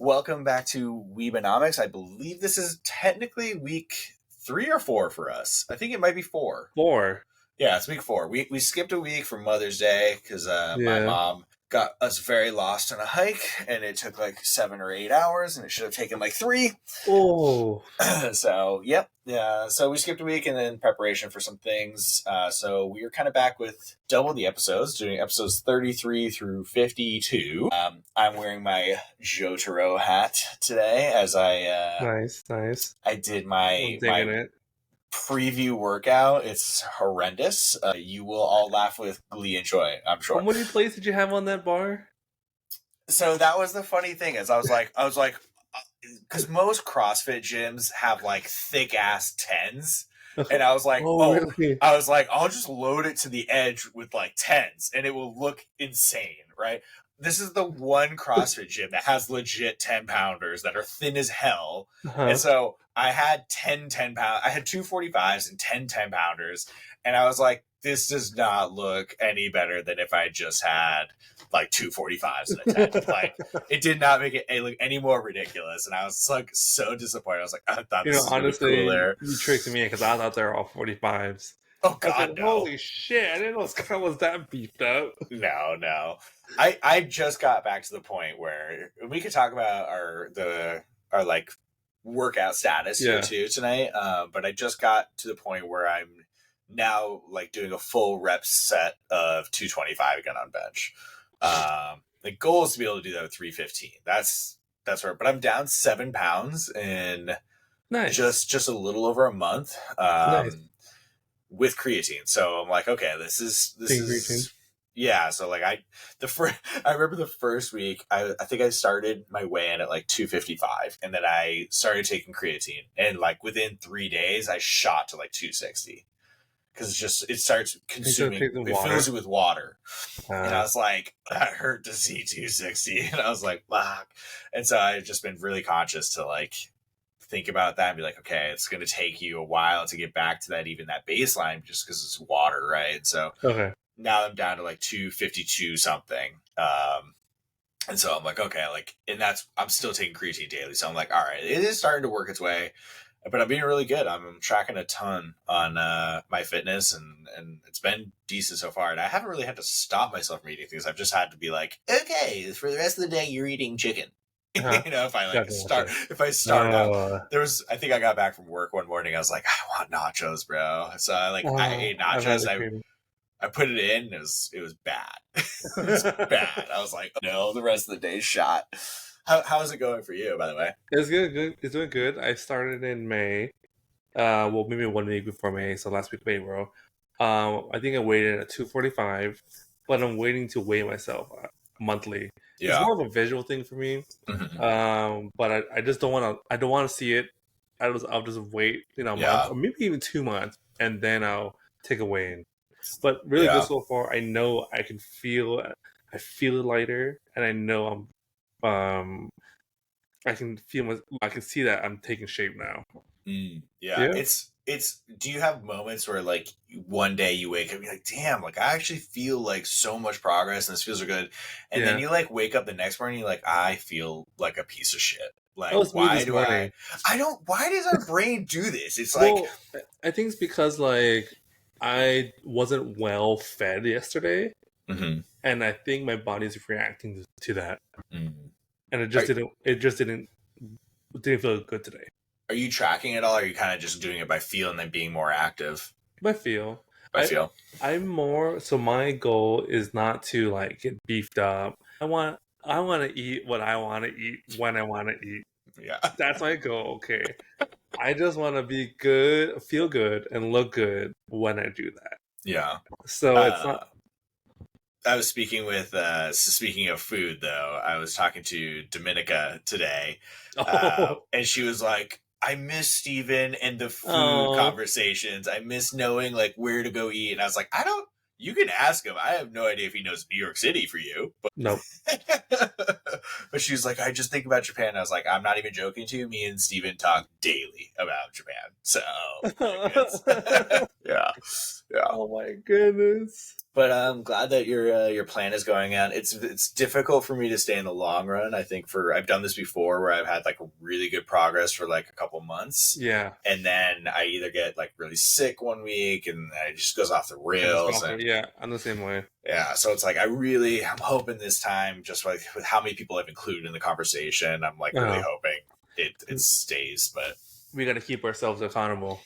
Welcome back to Weebonomics. I believe this is technically week 3 or 4 for us. I think it might be 4. 4. Yeah, it's week 4. We skipped a week for Mother's Day because my Yeah. mom got us very lost on a hike, and it took like 7 or 8 hours, and it should have taken like 3. Oh, So, yep. Yeah, so we skipped a week and then preparation for some things. So we are kind of back with double the episodes, doing episodes 33 through 52. I'm wearing my Jotaro hat today as nice. I did I'm my digging it. preview workout. It's horrendous. You will all laugh with glee and joy, I'm sure. How many plates did you have on that bar? So that was the funny thing is I was like, because most CrossFit gyms have like thick ass 10s. And I was like, really? I was like, I'll just load it to the edge with like 10s and it will look insane, right? This is the one CrossFit gym that has legit 10 pounders that are thin as hell. And so I had 10 pound, I had 2 45s and 10 pounders. And I was like, this does not look any better than if I just had like 2 45s and a 10. Like, it did not make it look any more ridiculous. And I was like so disappointed. I was like, I thought this was honestly, cooler. You tricked me because I thought they were all 45s. Oh God, like, no! Holy shit! I didn't know this guy was that beefed up. No. I just got back to the point where we could talk about our like workout status here too tonight. But I just got to the point where I'm now like doing a full rep set of 225 again on bench. The goal is to be able to do that with 315. That's right. But I'm down 7 pounds in just a little over a month. With creatine. So I'm like, okay, this is creatine. Yeah. So like I remember the first week, I think I started my weigh-in at like 255, and then I started taking creatine, and like within 3 days I shot to like 260 because it starts consuming, it fills you with water. And I was like, that hurt to see 260, and I was like, fuck. And so I've just been really conscious to like think about that and be like, okay, it's going to take you a while to get back to that baseline just because it's water, right? So now I'm down to like 252 something. And so I'm like, okay, like, and I'm still taking creatine daily. So I'm like, all right, it is starting to work its way, but I'm being really good. I'm tracking a ton on my fitness, and it's been decent so far. And I haven't really had to stop myself from eating things. I've just had to be like, okay, for the rest of the day, you're eating chicken. If I start out, I think I got back from work one morning. I was like, I want nachos, bro. So I ate nachos. I put it in. And it was bad. It was bad. I was like, no, the rest of the day's shot. How is it going for you, by the way? It's good. It's doing good. I started in May. Well, maybe 1 week before May. So last week of April. I think I weighed in at 245, but I'm waiting to weigh myself monthly. It's more of a visual thing for me. But I just don't want to. I don't want to see it. I'll just wait, a month or maybe even 2 months, and then I'll take a weigh-in. But really good so far. I know I can feel. I feel it lighter, and I know I can feel. I can see that I'm taking shape now. It's. Do you have moments where like one day you wake up and you're like, damn, like I actually feel like so much progress and this feels so good, and then you like wake up the next morning, you're like, I feel like a piece of shit. Like, why do I don't? Why does our brain do this? It's like, I think it's because like I wasn't well fed yesterday, and I think my body's reacting to that, and it just didn't. It just didn't feel good today. Are you tracking it all, or are you kind of just doing it by feel and then being more active? By feel. I'm more. So my goal is not to like get beefed up. I want to eat what I want to eat when I want to eat. Yeah, that's my goal. Okay, I just want to be good, feel good, and look good when I do that. Yeah. So it's not. I was speaking with, speaking of food, though, I was talking to Dominica today, and she was like, I miss Steven and the food conversations. I miss knowing, like, where to go eat. And I was like, you can ask him. I have no idea if he knows New York City for you. But... Nope. But she was like, I just think about Japan. I was like, I'm not even joking to you. Me and Steven talk daily about Japan. So like it's yeah. Yeah. Oh my goodness. But I'm glad that your plan is going on. It's difficult for me to stay in the long run. I think I've done this before where I've had like really good progress for like a couple months, Yeah. and then I either get like really sick one week and it just goes off the rails. And Yeah, I'm the same way. yeah, so it's like I'm hoping this time, just like with how many people I've included in the conversation, I'm like really hoping it stays. But we got to keep ourselves accountable,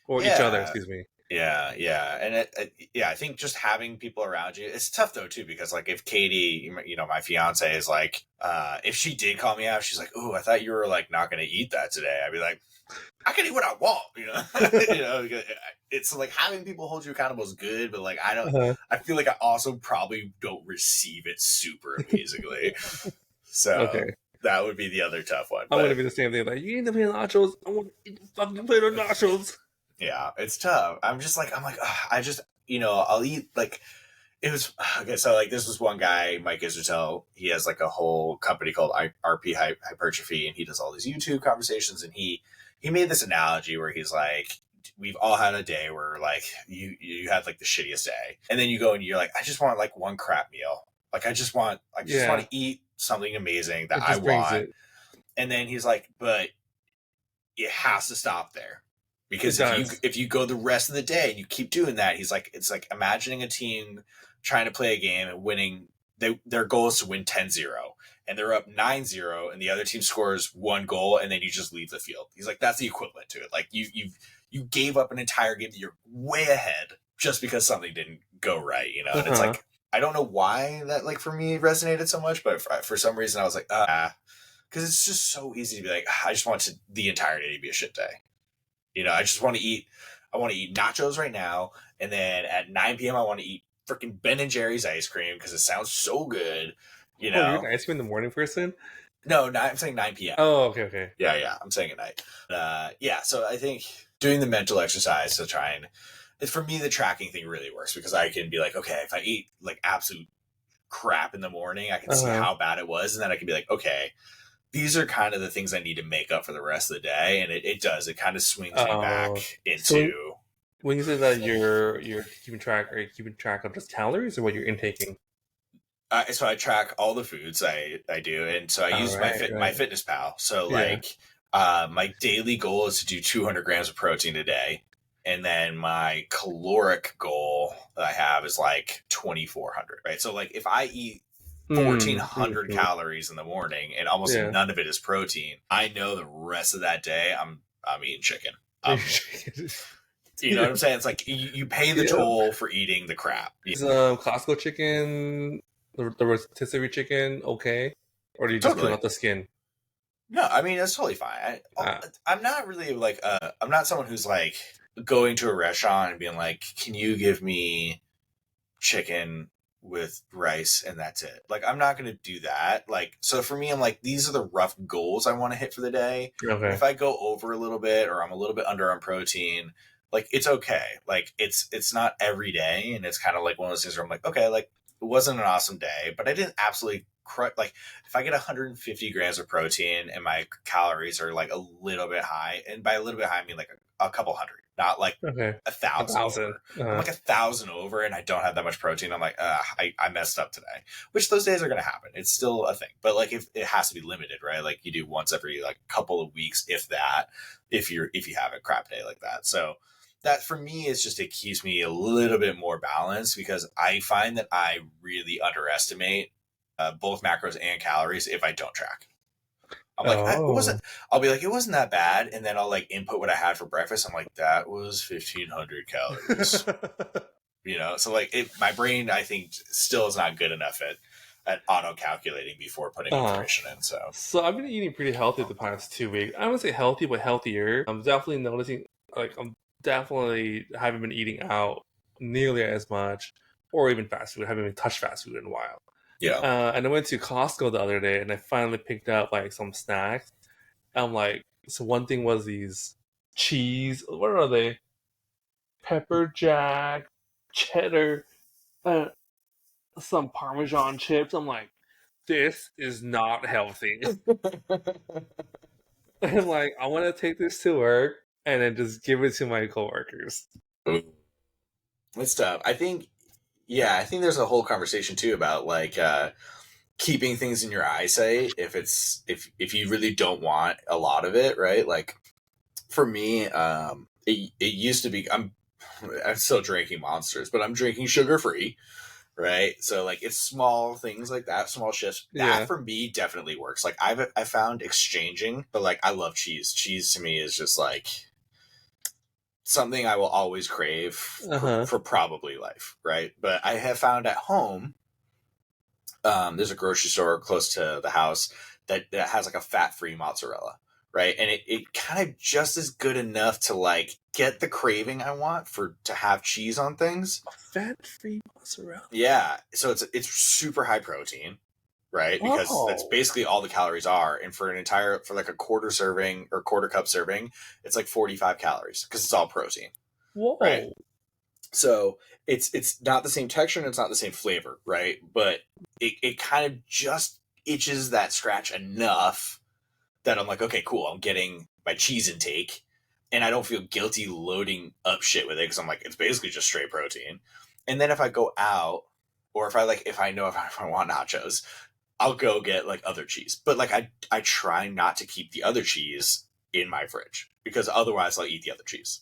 or each other. yeah, Excuse me. yeah, and yeah, I think just having people around you, it's tough though too, because like if Katie, my fiance is like, if she did call me out, she's like, "Oh, I thought you were like not going to eat that today." I'd be like, "I can eat what I want," It's like having people hold you accountable is good, but like I feel like I also probably don't receive it super amazingly, so Okay. that would be the other tough one. I want to be the same thing. Like, you eat the plate of nachos. I want to eat the fucking plate of nachos. Yeah, it's tough. I'm like, ugh, I just, I'll eat like, it was, okay, so like this was one guy, Mike Israel, he has like a whole company called RP Hypertrophy, and he does all these YouTube conversations, and he made this analogy where he's like, we've all had a day where like you had like the shittiest day, and then you go and you're like, I just want like one crap meal. Like I just want to eat something amazing that I want. And then he's like, but it has to stop there. Because if you go the rest of the day and you keep doing that, he's like, it's like imagining a team trying to play a game and winning. Their goal is to win 10-0, and they're up 9-0, and the other team scores one goal, and then you just leave the field. He's like, that's the equivalent to it. Like you gave up an entire game that you're way ahead just because something didn't go right, And it's like, I don't know why that like for me resonated so much, but for some reason I was like, because it's just so easy to be like, I just want the entire day to be a shit day. I just want to eat. I want to eat nachos right now, and then at 9 p.m. I want to eat freaking Ben and Jerry's ice cream because it sounds so good. Oh, you're an ice cream in the morning person? No, I'm saying 9 p.m. Oh, okay. Yeah, I'm saying at night. Yeah, so I think doing the mental exercise to try and for me the tracking thing really works because I can be like, okay, if I eat like absolute crap in the morning, I can see how bad it was, and then I can be like, okay, these are kind of the things I need to make up for the rest of the day. And it does. It kind of swings me back into... So when you say that you're keeping track, are you keeping track of just calories or what you're intaking? So I track all the foods I do. And so I use my Fitness Pal. So like my daily goal is to do 200 grams of protein a day. And then my caloric goal that I have is like 2,400, right? So like if I eat 1,400 calories in the morning and almost none of it is protein, I know the rest of that day I'm eating chicken. You know what I'm saying? It's like you pay the toll for eating the crap. Is Costco chicken, the rotisserie chicken, okay? Or do you just peel out the skin? No, I mean, that's totally fine. I'm not really like, I'm not someone who's like going to a restaurant and being like, can you give me chicken with rice and that's it? Like, I'm not going to do that. Like, so for me, I'm like, these are the rough goals I want to hit for the day. Okay. If I go over a little bit or I'm a little bit under on protein, like, it's okay. Like, it's not every day. And it's kind of like one of those things where I'm like, okay, like, it wasn't an awesome day, but I didn't absolutely like if I get 150 grams of protein and my calories are like a little bit high, and by a little bit high I mean like a couple hundred, not like 1,000. I'm like 1,000 over and I don't have that much protein. I'm like, I messed up today, which those days are going to happen. It's still a thing, but like if it has to be limited, right? Like you do once every like couple of weeks, if that, if you have a crap day like that. So that for me is just, it keeps me a little bit more balanced because I find that I really underestimate both macros and calories if I don't track. I'm like, I'll be like, it wasn't that bad. And then I'll like input what I had for breakfast. I'm like, that was 1,500 calories. So like my brain, I think still is not good enough at auto calculating before putting information in. So I've been eating pretty healthy the past 2 weeks. I wouldn't say healthy, but healthier. I'm definitely noticing, like, I'm definitely haven't been eating out nearly as much or even fast food. I haven't even touched fast food in a while. Yeah. And I went to Costco the other day and I finally picked up like some snacks. I'm like, so one thing was these cheese, what are they? Pepper jack, cheddar, some Parmesan chips. I'm like, this is not healthy. I'm like, I want to take this to work and then just give it to my coworkers. It's tough. I think there's a whole conversation too about like keeping things in your eyesight if you really don't want a lot of it, right? Like for me, it used to be I'm still drinking Monsters, but I'm drinking sugar free, right? So like it's small things like that, small shifts. That for me definitely works. Like I found exchanging, but like I love cheese. Cheese to me is just like something I will always crave for probably life, right? But I have found at home, there's a grocery store close to the house that has like a fat-free mozzarella, right? And it kind of just is good enough to like get the craving I want to have cheese on things. A fat-free mozzarella? Yeah. So it's super high protein, right? Because that's basically all the calories are. And for like a quarter serving or quarter cup serving, it's like 45 calories because it's all protein. Whoa. Right? So it's not the same texture and it's not the same flavor, right? But it kind of just itches that scratch enough that I'm like, okay, cool. I'm getting my cheese intake and I don't feel guilty loading up shit with it because I'm like, it's basically just straight protein. And then if I go out or if I want nachos, I'll go get like other cheese. But like I try not to keep the other cheese in my fridge because otherwise I'll eat the other cheese.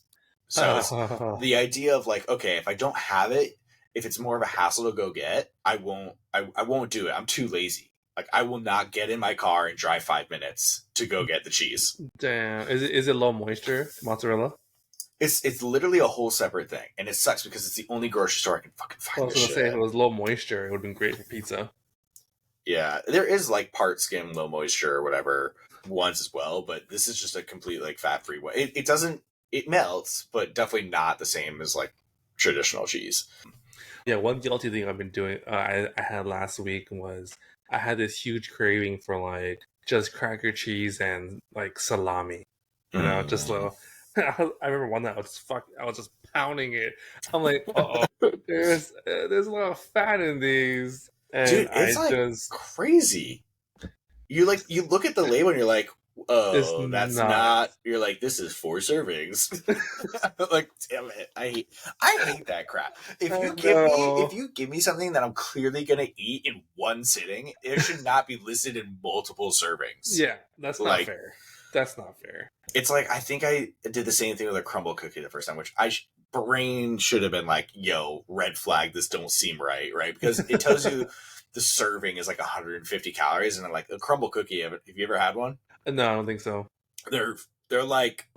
So the idea of like, okay, if I don't have it, if it's more of a hassle to go get, I won't do it. I'm too lazy. Like I will not get in my car and drive 5 minutes to go get the cheese. Damn. Is it low moisture mozzarella? It's literally a whole separate thing. And it sucks because it's the only grocery store I can fucking find. I was going to say if it was low moisture, it would have been great for pizza. Yeah. There is like part skim, low moisture or whatever ones as well, but this is just a complete like fat-free one. It melts, but definitely not the same as like traditional cheese. Yeah, one guilty thing I've been doing, I had last week was I had this huge craving for like just cracker cheese and like salami. You know, just little. I remember one night I was just pounding it. I'm like, there's a lot of fat in these, and dude, it's crazy. You look at the label and you're like, oh, that's not. You're like, this is 4 servings. Like, damn it, I hate that crap. If you give me something that I'm clearly gonna eat in one sitting, it should not be listed in multiple servings. Yeah, that's not fair. That's not fair. It's like I think I did the same thing with a crumble cookie the first time, which brain should have been like, yo, red flag, this don't seem right, because it tells you. The serving is like 150 calories, and I'm like, a crumble cookie. Have you ever had one? No, I don't think so. They're like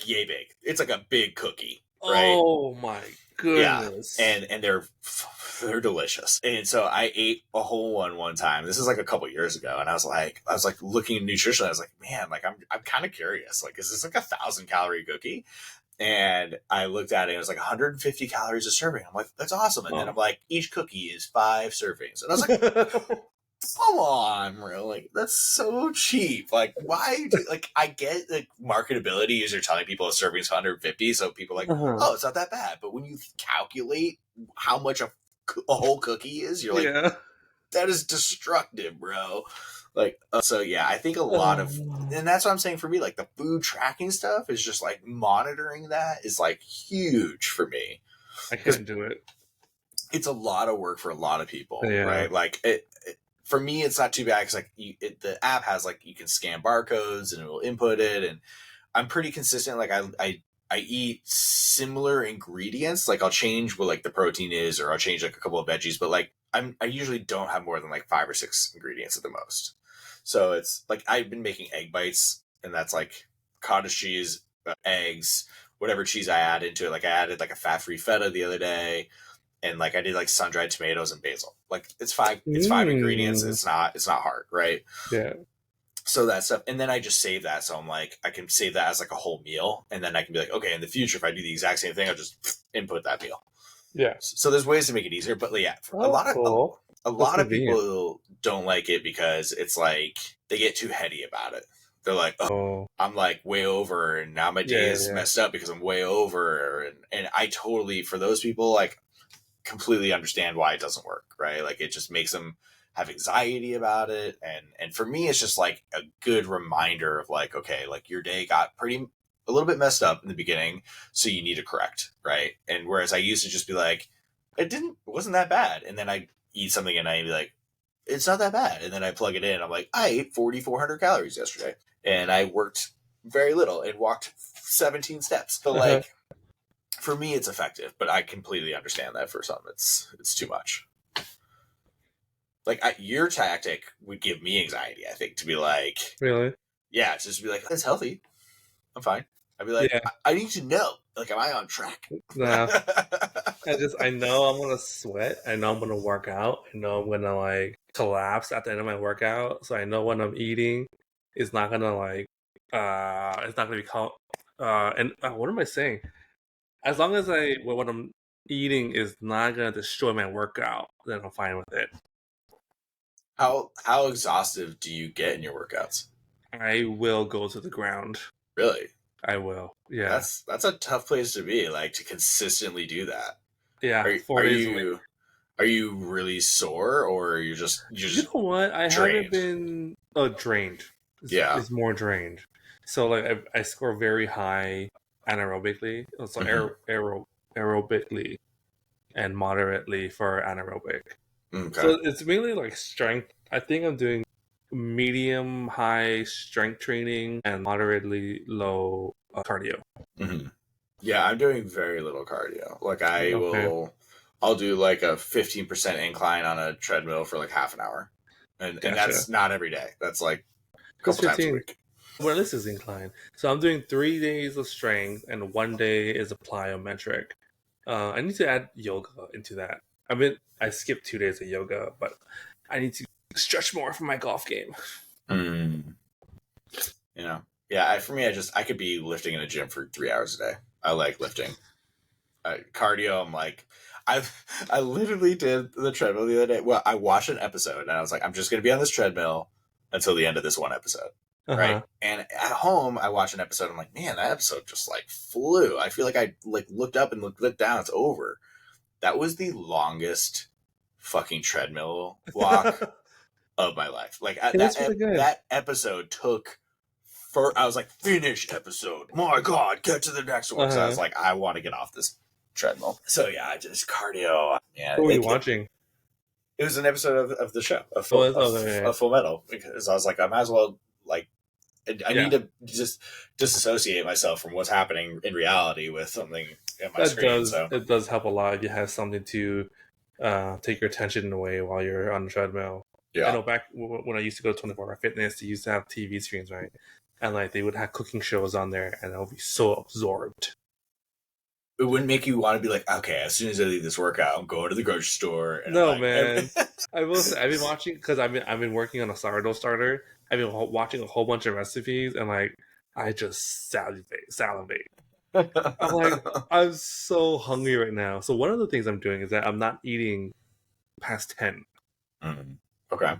yay big. It's like a big cookie, right? Oh my goodness! Yeah, and they're delicious. And so I ate a whole one time. This is like a couple years ago, and I was like looking at nutrition. I was like, man, like I'm kind of curious. Like, is this like 1,000-calorie cookie? And I looked at it, and it was like 150 calories a serving. I'm like, that's awesome. And then I'm like, each cookie is 5 servings. And I was like, come on, bro. Like, that's so cheap. Like, why? I get like marketability is you're telling people a serving is 150. So people are like, oh, it's not that bad. But when you calculate how much a whole cookie is, you're like, that is destructive, bro. Like, so yeah, I think a lot of, and that's what I'm saying for me, like the food tracking stuff is just like monitoring that is like huge for me. I couldn't do it. It's a lot of work for a lot of people, right? Like for me, it's not too bad because like the app has like, you can scan barcodes and it will input it. And I'm pretty consistent. Like I eat similar ingredients. Like I'll change what like the protein is, or I'll change like a couple of veggies, but like I usually don't have more than like 5 or 6 ingredients at the most. So it's like I've been making egg bites, and that's like cottage cheese, eggs, whatever cheese I add into it. Like I added like a fat-free feta the other day, and like I did like sun-dried tomatoes and basil. Like it's 5 ingredients. It's not hard, right? Yeah. So that stuff, and then I just save that. So I'm like, I can save that as like a whole meal, and then I can be like, okay, in the future, if I do the exact same thing, I'll just input that meal. Yeah. So there's ways to make it easier, but yeah, a lot of people don't like it because it's like they get too heady about it. They're like, oh, I'm like way over, and now my day is messed up because I'm way over, and I totally, for those people, like completely understand why it doesn't work, right? Like it just makes them have anxiety about it. And for me, it's just like a good reminder of like, okay, like your day got a little bit messed up in the beginning, so you need to correct, right? And whereas I used to just be like, it wasn't that bad, and then I eat something and I'd be like, it's not that bad, and then I plug it in, I'm like, I ate 4,400 calories yesterday, and I worked very little and walked 17 steps. But like, for me, it's effective, but I completely understand that for some, it's too much. Like your tactic would give me anxiety, I think, to be like, Really? yeah, just to be like, that's healthy, I'm fine. I'd be like, Yeah. I need to know, like, am I on track? Nah. I know I'm gonna sweat. I know I'm gonna work out. I know I'm gonna like collapse at the end of my workout. So I know when I'm eating, it's not gonna like, it's not gonna be called. And what am I saying? As long as what I'm eating is not gonna destroy my workout, then I'm fine with it. How exhaustive do you get in your workouts? I will go to the ground. Really? I will. Yeah. That's a tough place to be, like, to consistently do that. Yeah. Are 4 days a week. are you really sore, or you're just You know what? I haven't been drained. Yeah. It's more drained. So like I score very high anaerobically. So aerobically and moderately for anaerobic. Okay. So it's mainly like strength. I think I'm doing medium high strength training and moderately low cardio. Mm-hmm. Yeah, I'm doing very little cardio. Like Okay. I'll do like a 15% incline on a treadmill for like half an hour. And Gotcha. that's not every day. That's like a What's couple times a 15? week. Well, this is incline. So I'm doing 3 days of strength and 1 day is a plyometric. I need to add yoga into that. I skipped 2 days of yoga, but I need to stretch more for my golf game. Mm. You know, yeah. For me, I could be lifting in a gym for 3 hours a day. I like lifting. Cardio, I'm like, I literally did the treadmill the other day. Well, I watched an episode and I was like, I'm just gonna be on this treadmill until the end of this one episode, right? And at home, I watched an episode. I'm like, man, that episode just like flew. I feel like I like looked up and looked down. It's over. That was the longest fucking treadmill walk of my life. Like That's really good. that episode took. I was like, finish episode. My God, get to the next one. So I was like, I want to get off this treadmill. So yeah, just cardio. Man, what were you watching? It was an episode of the show of Fullmetal, because I was like, I might as well like. I need to just disassociate myself from what's happening in reality with something at my screen. It does help a lot if you have something to take your attention away while you're on the treadmill. Yeah. I know back when I used to go to 24 Hour Fitness, they used to have TV screens, right? And like they would have cooking shows on there, and I would be so absorbed. It wouldn't make you want to be like, okay, as soon as I leave this workout, I'm going to the grocery store. And no, man. I will say, I've been watching, because I've been working on a sourdough starter. I've been watching a whole bunch of recipes, and like I just salivate. I'm like, I'm so hungry right now. So one of the things I'm doing is that I'm not eating past 10. Mm-hmm. Okay.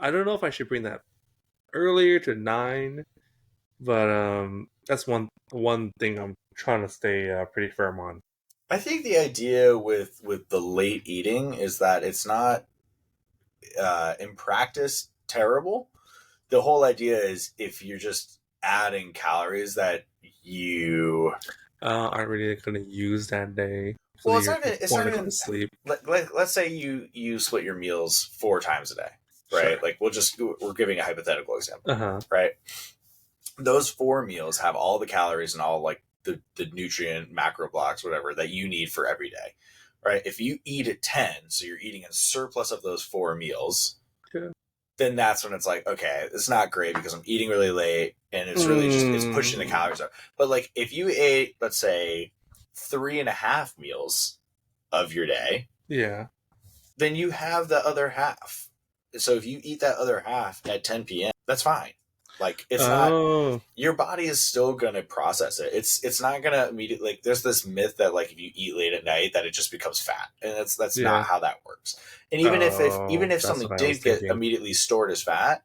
I don't know if I should bring that earlier to 9, but that's one thing I'm trying to stay pretty firm on. I think the idea with the late eating is that it's not in practice terrible. The whole idea is if you're just adding calories that you aren't really going to use that day. So well, it's not even sleep. Let's say you split your meals 4 times a day, right? Sure. Like we're giving a hypothetical example, right? Those 4 meals have all the calories and all like the nutrient macro blocks, whatever that you need for every day, right? If you eat at 10, so you're eating a surplus of those 4 meals. Yeah. Then that's when it's like, okay, it's not great because I'm eating really late and it's really it's pushing the calories up. But like if you ate, let's say, 3.5 meals of your day, yeah, then you have the other half. So if you eat that other half at 10 p.m., that's fine. Like it's not, your body is still gonna process it. It's not gonna immediately, like there's this myth that like if you eat late at night that it just becomes fat, and that's not how that works. And even if something did get immediately stored as fat,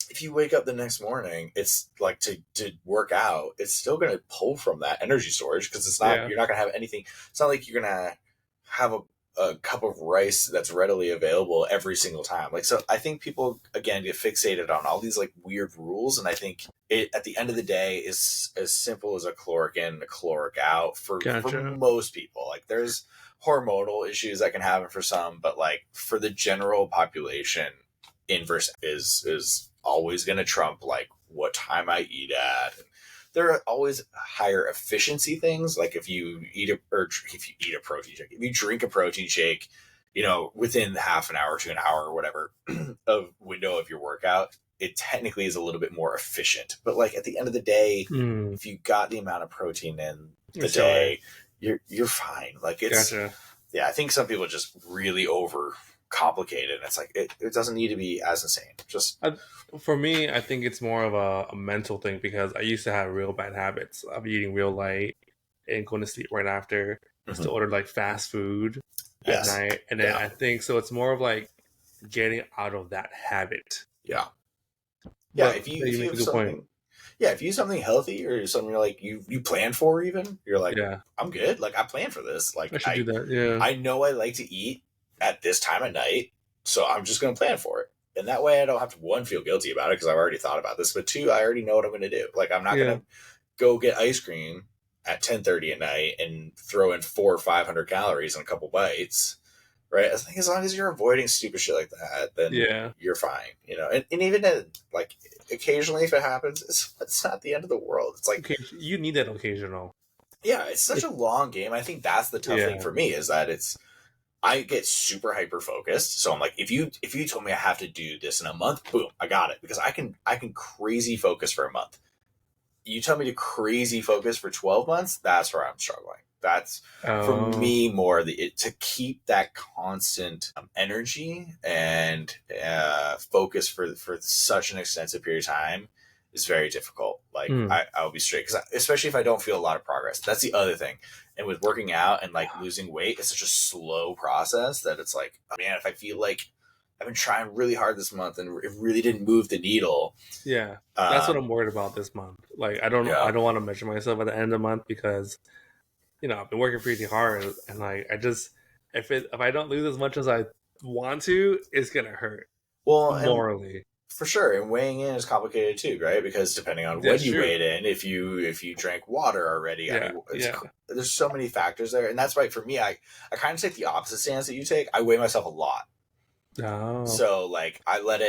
if you wake up the next morning, it's like to work out, it's still gonna pull from that energy storage because it's not you're not gonna have anything. It's not like you're gonna have a cup of rice that's readily available every single time. Like, so I think people again get fixated on all these like weird rules, and I think it at the end of the day is as simple as a caloric in, a caloric out for Gotcha. most people. Like, there's hormonal issues that can happen for some, but like for the general population, inverse is always going to trump like what time I eat at. There are always higher efficiency things, like if you eat a protein shake, if you drink a protein shake, within half an hour to an hour or whatever of window of your workout, it technically is a little bit more efficient. But like at the end of the day, if you got the amount of protein in the day, you're fine. Like it's Gotcha. Yeah, I think some people just really over complicate it. It's like it doesn't need to be as insane. Just for me, I think it's more of a mental thing because I used to have real bad habits of eating real light and going to sleep right after. I used to order like fast food at night, and then I think so. It's more of like getting out of that habit. Yeah. But If you have something, if you use something healthy or something you're like you plan for, even you're like, I'm good. Like I plan for this. Like I should do that. Yeah. I know I like to eat at this time of night, so I'm just going to plan for it. And that way I don't have to, one, feel guilty about it because I've already thought about this, but two, I already know what I'm going to do. Like I'm not going to go get ice cream at 10:30 at night and throw in 400 or 500 calories in a couple bites, right? I think as long as you're avoiding stupid shit like that, then you're fine, And even like occasionally, if it happens, it's not the end of the world. It's like you need that occasional. Yeah, it's such a long game. I think that's the tough thing for me is that I get super hyper focused. So I'm like, if you told me I have to do this in a month, boom, I got it because I can crazy focus for a month. You tell me to crazy focus for 12 months, that's where I'm struggling. That's for me more to keep that constant energy and focus for such an extensive period of time is very difficult. Like I'll be straight because especially if I don't feel a lot of progress. That's the other thing. And with working out and like losing weight, it's such a slow process that it's like, oh, man, if I feel like I've been trying really hard this month and it really didn't move the needle. Yeah, that's what I'm worried about this month. Like I don't want to measure myself at the end of the month because I've been working pretty hard and like I just if I don't lose as much as I want to, it's gonna hurt. Well, morally. For sure, and weighing in is complicated too, right? Because depending on when you weighed in, if you drank water already, there's so many factors there, and that's why for me, I kind of take the opposite stance that you take. I weigh myself a lot, so like I let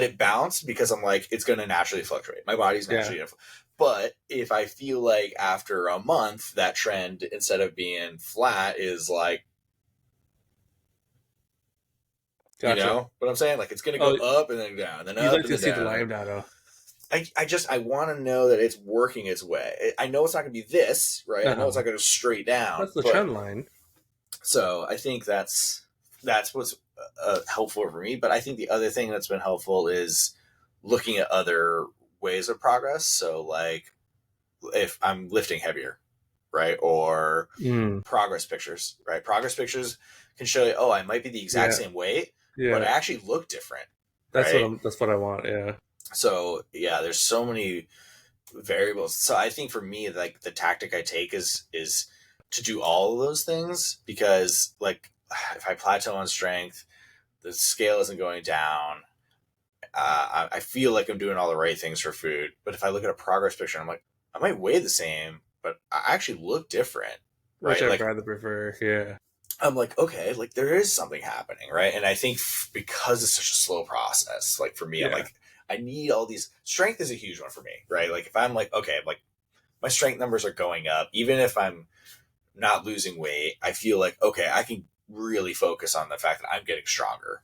it bounce because I'm like it's going to naturally fluctuate. My body's naturally, but if I feel like after a month that trend instead of being flat is like. Gotcha. You know what I'm saying? Like it's going to go up and then down, and then up like and to then see down. The live data. I want to know that it's working its way. I know it's not going to be this, right? I know it's not going to go straight down. That's the trend line. So I think that's what's helpful for me. But I think the other thing that's been helpful is looking at other ways of progress. So like if I'm lifting heavier, right? Or progress pictures, right? Progress pictures can show you, I might be the exact same weight, but I actually look different. That's what I want. Yeah. So there's so many variables. So I think for me, like the tactic I take is to do all of those things because like if I plateau on strength, the scale isn't going down. I feel like I'm doing all the right things for food. But if I look at a progress picture, I'm like, I might weigh the same, but I actually look different. Right? Which I'd rather prefer. Yeah. I'm like, okay, like there is something happening, right? And I think because it's such a slow process, like for me, I'm like, I need all these. Strength is a huge one for me, right? Like if I'm like, okay, like my strength numbers are going up, even if I'm not losing weight, I feel like, okay, I can really focus on the fact that I'm getting stronger.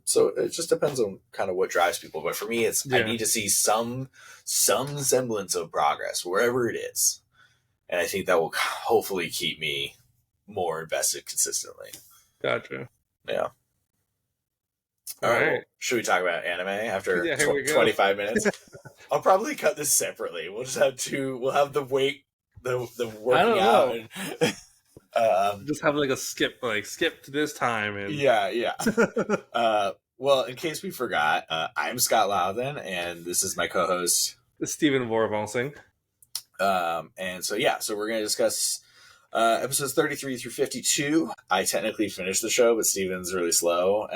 So it just depends on kind of what drives people. But for me, it's I need to see some semblance of progress wherever it is. And I think that will hopefully keep me more invested consistently. Gotcha. Yeah. All right. Well, should we talk about anime after 25 minutes? I'll probably cut this separately. We'll just have we'll have the working out. And, just have like a skip to this time. And well, in case we forgot, I'm Scott Loudon, and this is my co-host Stephen Vorvansing. And so we're going to discuss Episodes 33 through 52. I technically finished the show, but Steven's really slow.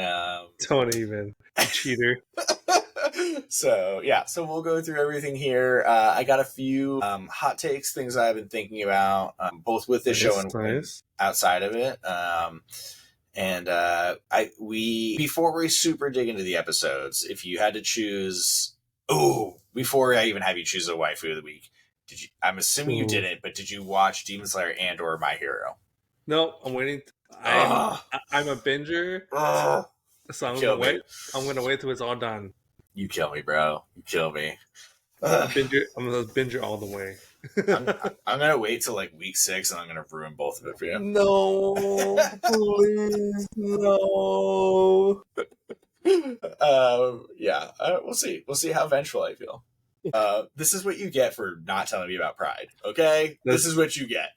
Don't even. Cheater. So we'll go through everything here. I got a few hot takes, things I've been thinking about, both with this show and outside of it. Before we super dig into the episodes, if you had to choose, before I even have you choose a waifu of the week, I'm assuming you didn't, but did you watch Demon Slayer and or My Hero? No, I'm waiting. I'm a binger. So I'm gonna wait. I'm gonna wait till it's all done. You kill me, bro. You kill me. I'm gonna binger all the way. I'm gonna wait till like week 6, and I'm gonna ruin both of it for you. No, please, no. We'll see. We'll see how vengeful I feel. This is what you get for not telling me about Pride. Okay, this is what you get.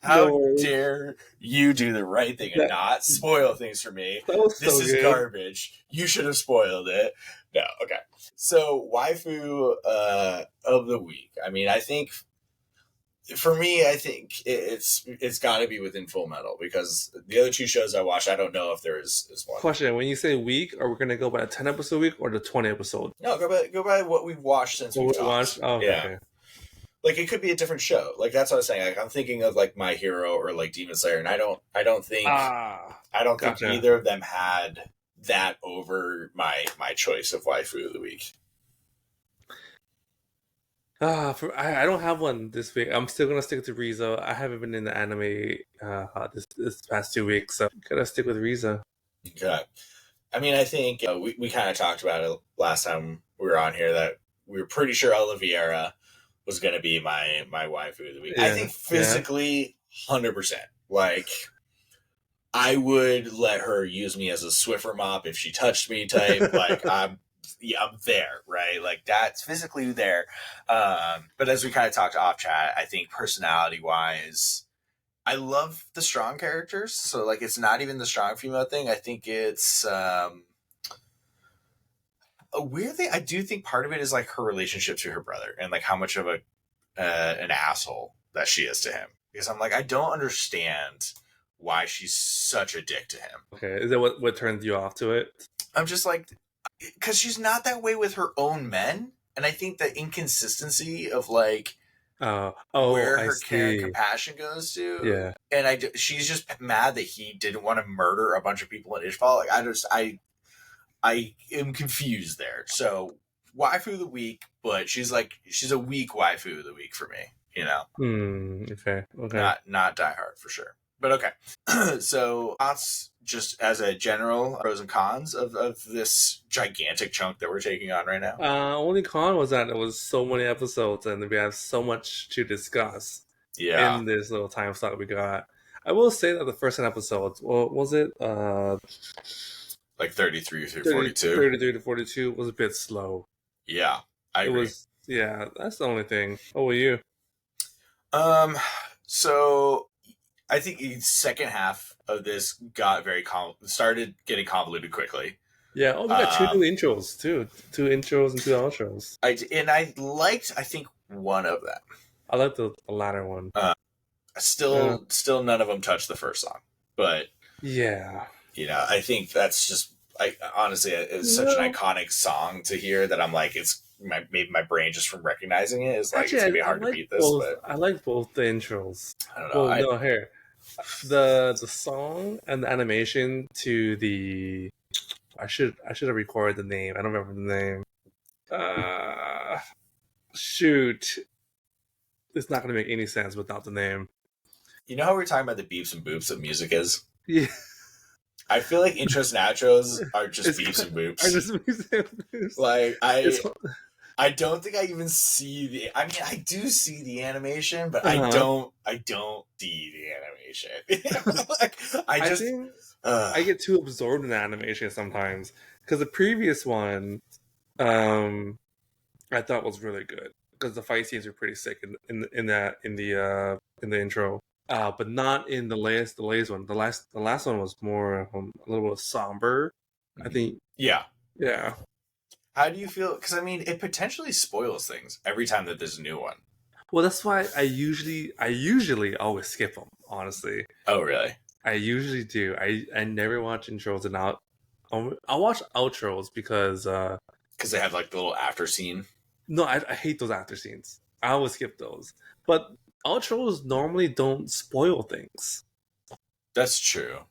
How dare you do the right thing and not spoil things for me? This is garbage. You should have spoiled it. No, okay. So, waifu of the week. I mean, I think for me, it's got to be within Fullmetal, because the other two shows I watched, I don't know if there is one. Question: when you say week, are we going to go by a 10-episode week or the 20 episode? No, go by what we've watched since we've watched. Oh, yeah. Okay. Like, it could be a different show. Like, that's what I was saying. Like, I'm thinking of like My Hero or like Demon Slayer, and I don't think either of them had that over my choice of waifu of the week. I don't have one this week. I'm still gonna stick to Riza. I haven't been in the anime this past 2 weeks, so I'm gonna stick with Riza. Okay. I mean, I think we kind of talked about it last time we were on here, that we were pretty sure Oliveira was going to be my waifu of the week. Yeah, I think physically, 100%. Like, I would let her use me as a Swiffer mop if she touched me type. Like, I'm there, right? Like, that's physically there. But as we kind of talked off chat, I think personality-wise, I love the strong characters. So, like, it's not even the strong female thing. I think it's a weird thing. I do think part of it is like her relationship to her brother and like how much of an asshole that she is to him. Because I'm like, I don't understand why she's such a dick to him. Okay, is that what turns you off to it? I'm just like, because she's not that way with her own men, and I think the inconsistency of like where her care and compassion goes to. Yeah, and she's just mad that he didn't want to murder a bunch of people in Ishval. Like, I am confused there. So, waifu of the week, but she's a weak waifu of the week for me, you know? Okay. Not Die Hard for sure. But okay. So, thoughts just as a general pros and cons of this gigantic chunk that we're taking on right now? Only con was that it was so many episodes and we have so much to discuss in this little time slot we got. I will say that the first 10 episodes, was it like 33 through 42. 33 to 42 was a bit slow. Yeah, I agree. That's the only thing. What were you? So I think the second half of this got started getting convoluted quickly. Yeah, we got two new intros too. 2 intros and 2 outros. I liked, I think, one of them. I liked the latter one. Still none of them touched the first song. But yeah. You know, I think that's just, honestly, it's such an iconic song to hear that I'm like, it's maybe my brain just from recognizing it is like, it's going to be hard to beat this. But I like both the intros. I don't know. Here. The song and the animation to the... I should have recorded the name. I don't remember the name. Shoot. It's not going to make any sense without the name. You know how we're talking about the beeps and boops that music is? Yeah. I feel like intros and outros are just beeps and boops. Like, I don't think I even see I mean, I do see the animation, but I don't see the animation. Like, I get too absorbed in the animation sometimes, because the previous one, I thought was really good because the fight scenes are pretty sick in the intro. But not in the latest one. The last one was more a little bit somber, I think. Yeah. Yeah. How do you feel? Because I mean, it potentially spoils things every time that there's a new one. Well, that's why I usually always skip them. Honestly, Oh, really? I usually do. I never watch intros, and I'll watch outros because Because they have like the little after scene. no, I hate those after scenes. I always skip those. But outros normally don't spoil things. That's true.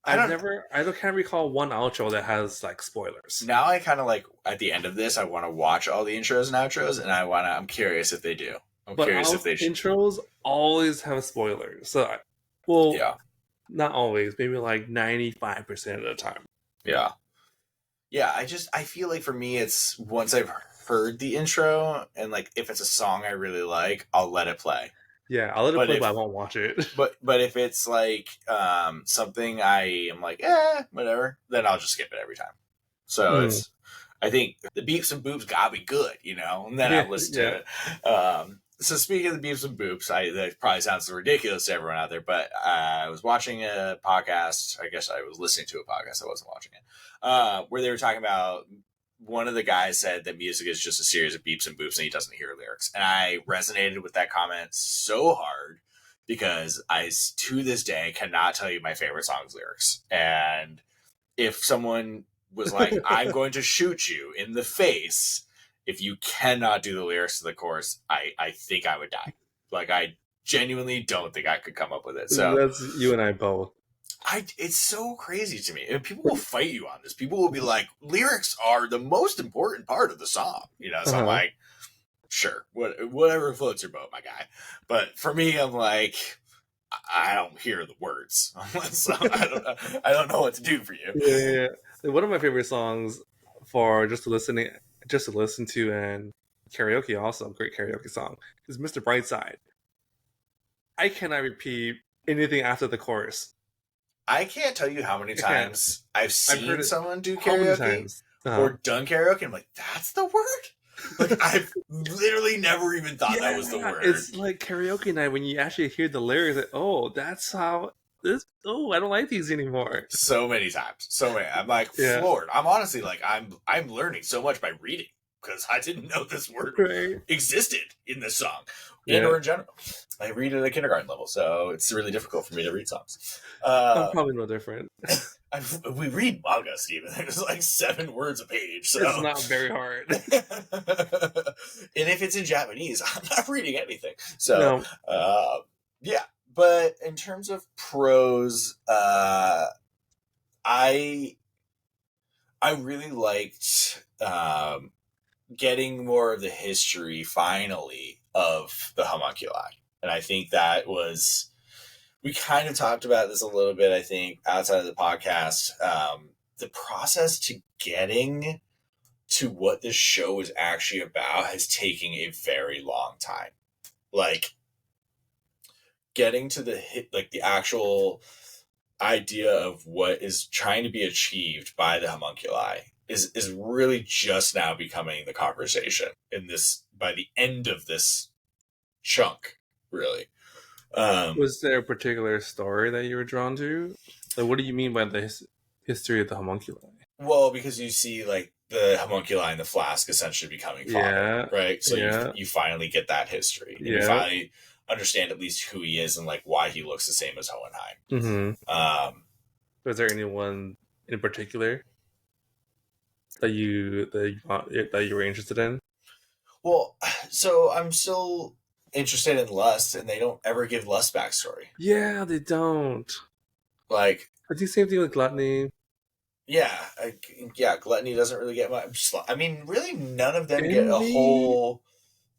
I don't. I can't recall one outro that has like spoilers. Now I kind of like at the end of this, I want to watch all the intros and outros, and I'm curious if they do. I'm But curious if they should. intros always have spoilers. So, well, Yeah, not always. Maybe like 95% of the time. yeah, yeah. I feel like for me, it's once I've heard the intro and like if it's a song I really like, I'll let it play. Yeah, I'll let it But play, if but I won't watch it. but if it's like something I am like whatever, then I'll just skip it every time. So it's I think the beeps and boops gotta be good, and then I'll listen to it. So speaking of the beeps and boops, that probably sounds ridiculous to everyone out there, but I was watching a podcast. I guess I was listening to a podcast. I wasn't watching it, where they were talking about one of the guys said that music is just a series of beeps and boops and he doesn't hear lyrics. And I resonated with that comment so hard because I, to this day, cannot tell you my favorite song's lyrics. And if someone was like, I'm going to shoot you in the face if you cannot do the lyrics to the chorus, I think I would die. Like, I genuinely don't think I could come up with it. So that's you and I both. It's so crazy to me. And people will fight you on this. People will be like, lyrics are the most important part of the song. So I'm like, sure, whatever floats your boat, my guy. But for me, I'm like, I don't hear the words. So I don't know what to do for you. Yeah. One of my favorite songs for just to listen to and karaoke, also a great karaoke song, is Mr. Brightside. I cannot repeat anything after the chorus. I can't tell you how many times I've seen someone do How many karaoke times? or done karaoke. I'm like, that's the word? Like, I've literally never even thought that was the word. It's like karaoke night when you actually hear the lyrics. Like, oh, that's how this. Oh, I don't like these anymore. So many times, so many. I'm like floored. I'm honestly like I'm learning so much by reading because I didn't know this word existed in this song or in general. I read at a kindergarten level, so it's really difficult for me to read songs. I'm probably no different. We read manga, Steven. There's like 7 words a page, so it's not very hard. And if it's in Japanese, I'm not reading anything. So, yeah. But in terms of prose, I really liked getting more of the history finally of the homunculi. And I think that was, we kind of talked about this a little bit, I think, outside of the podcast. The process to getting to what this show is actually about has taken a very long time. Like, getting to the actual idea of what is trying to be achieved by the homunculi is really just now becoming the conversation by the end of this chunk, really. Was there a particular story that you were drawn to? Like, what do you mean by the history of the homunculi? Well, because you see, like, the homunculi and the flask essentially becoming father, right? So you finally get that history. And you finally understand at least who he is and, like, why he looks the same as Hohenheim. Mm-hmm. Was there anyone in particular that you were interested in? Well, so I'm still interested in Lust, and they don't ever give Lust backstory. Yeah, they don't. Like, I think same thing with Gluttony. Yeah, Gluttony doesn't really get much. I mean, really, none of them get a whole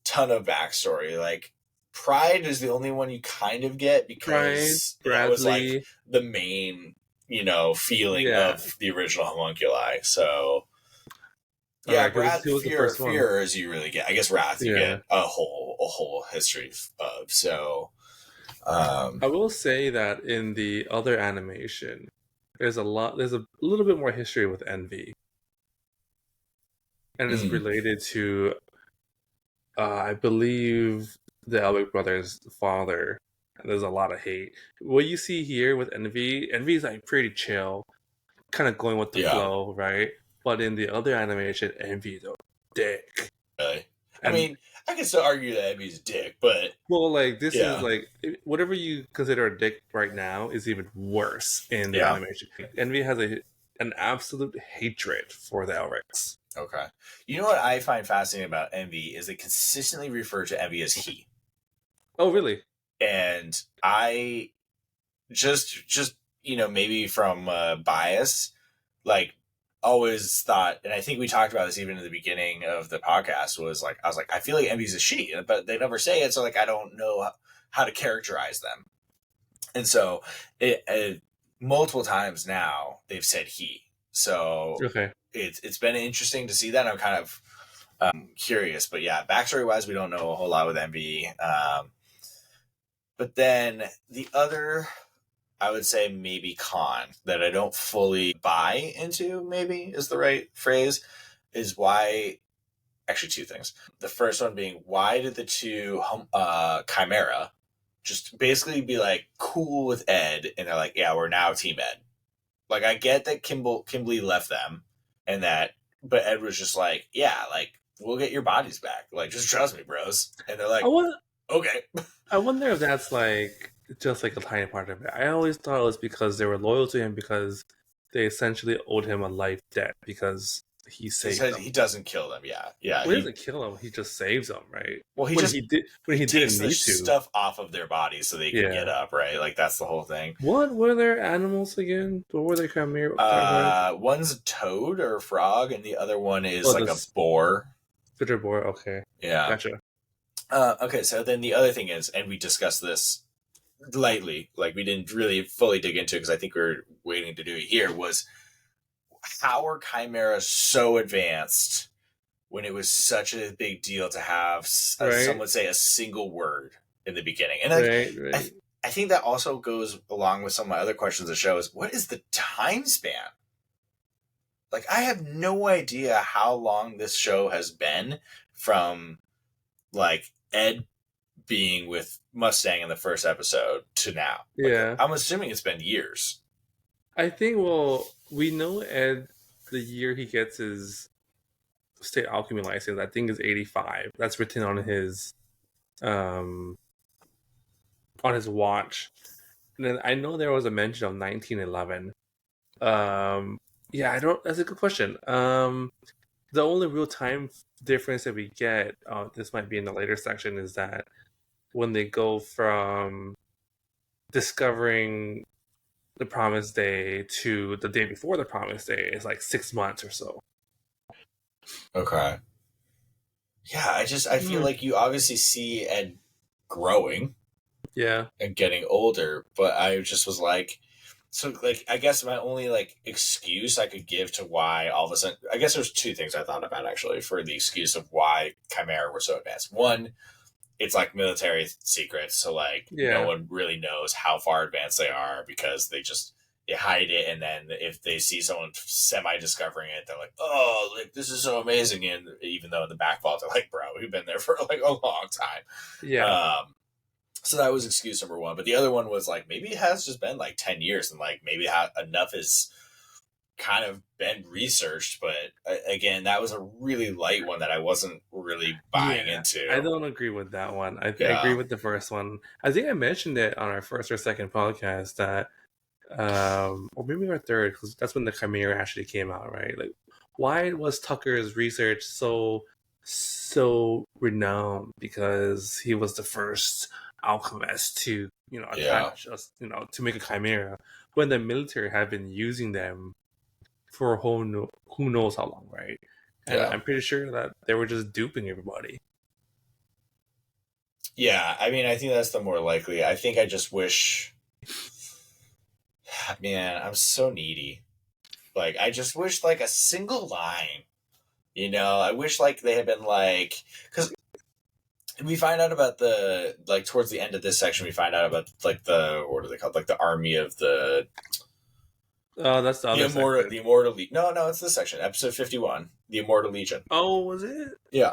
ton of backstory. Like, Pride is the only one you kind of get because that was like the main, feeling of the original homunculi. So, yeah, Wrath, Fear is you really get. I guess Wrath you get a whole history of. So, I will say that in the other animation, there's a little bit more history with Envy, and it's related to, I believe, the Elwick brothers' father. And there's a lot of hate. What you see here with Envy is like pretty chill, kind of going with the flow, right? But in the other animation, Envy is a dick. Really? I mean, I can still argue that Envy's a dick, but Well, like this is yeah, like whatever you consider a dick right now is even worse in the yeah. animation. Envy has an absolute hatred for the Elrics. Okay. You know what I find fascinating about Envy is they consistently refer to Envy as he, Oh, really? and I just maybe from bias, like always thought, and I think we talked about this even in the beginning of the podcast, was like I was like I feel like Envy's a she, but they never say it, so like I don't know how to characterize them, and so it multiple times now they've said he, so Okay. it's been interesting to see that. I'm kind of curious, but yeah, backstory wise, we don't know a whole lot with Envy. But then the other, I would say maybe con that I don't fully buy into, maybe is the right phrase, is why. Actually, two things. The first one being, why did the two Chimera just basically be like cool with Ed, and they're like, yeah, we're now Team Ed. Like, I get that Kimberly left them, and that, but Ed was just like, yeah, like we'll get your bodies back. Like, just trust me, bros. And they're I like, want. okay. I wonder if that's like just like a tiny part of it. I always thought it was because they were loyal to him because they essentially owed him a life debt because he saved them. He doesn't kill them. Yeah, yeah. Well, he doesn't kill him; he just saves them, right? Well, When he takes didn't the need to. stuff off of their bodies so they can get up, right? Like that's the whole thing. What were their animals again? What were they Chimera? One's a toad or a frog, and the other one is like a the boar. bitter boar. Okay, Yeah. gotcha. Okay, so then the other thing is, and we discussed this lightly, like we didn't really fully dig into it because I think we were waiting to do it here, was how are Chimera so advanced when it was such a big deal to have, some would say, a single word in the beginning? And Right. I think that also goes along with some of my other questions of the show is, what is the time span? Like, I have no idea how long this show has been from, like, Ed being with Mustang in the first episode to now. Like, Yeah. I'm assuming it's been years. I think, well, we know Ed, the year he gets his state alchemy license, I think is 85. That's written on his watch. And then I know there was a mention of 1911. Yeah, I don't. That's a good question. The only real time difference that we get, this might be in the later section, is that when they go from discovering the promised day to the day before the promised day is like 6 months or so. Okay. Yeah, I feel like you obviously see Ed growing. Yeah. And getting older, but I just was like, so like I guess my only like excuse I could give to why all of a sudden, I guess there's two things I thought about actually for the excuse of why Chimera were so advanced. One, it's like military secrets, so like no one really knows how far advanced they are because they hide it, and then if they see someone semi discovering it, they're like, oh, like this is so amazing, and even though in the back vault they're like, bro, we've been there for like a long time. Yeah. So that was excuse number one. But the other one was like, maybe it has just been like 10 years and like maybe enough has kind of been researched. But again, that was a really light one that I wasn't really buying into. I don't agree with that one. I agree with the first one. I think I mentioned it on our first or second podcast that, or maybe our third, because that's when the Chimera actually came out, right? Like, why was Tucker's research so renowned? Because he was the first alchemist to attach us, to make a chimera, when the military have been using them for who knows how long, right? And I'm pretty sure that they were just duping everybody. Yeah, I mean, I think that's the more likely. I think I just wish, man, I'm so needy. Like, I just wish like a single line, I wish like they had been like, because we find out about towards the end of this section, we find out about like what are they called? Like the army of the. Oh, that's the other section. The Immortal Legion. No, it's this section, episode 51, the Immortal Legion. Oh, was it? Yeah.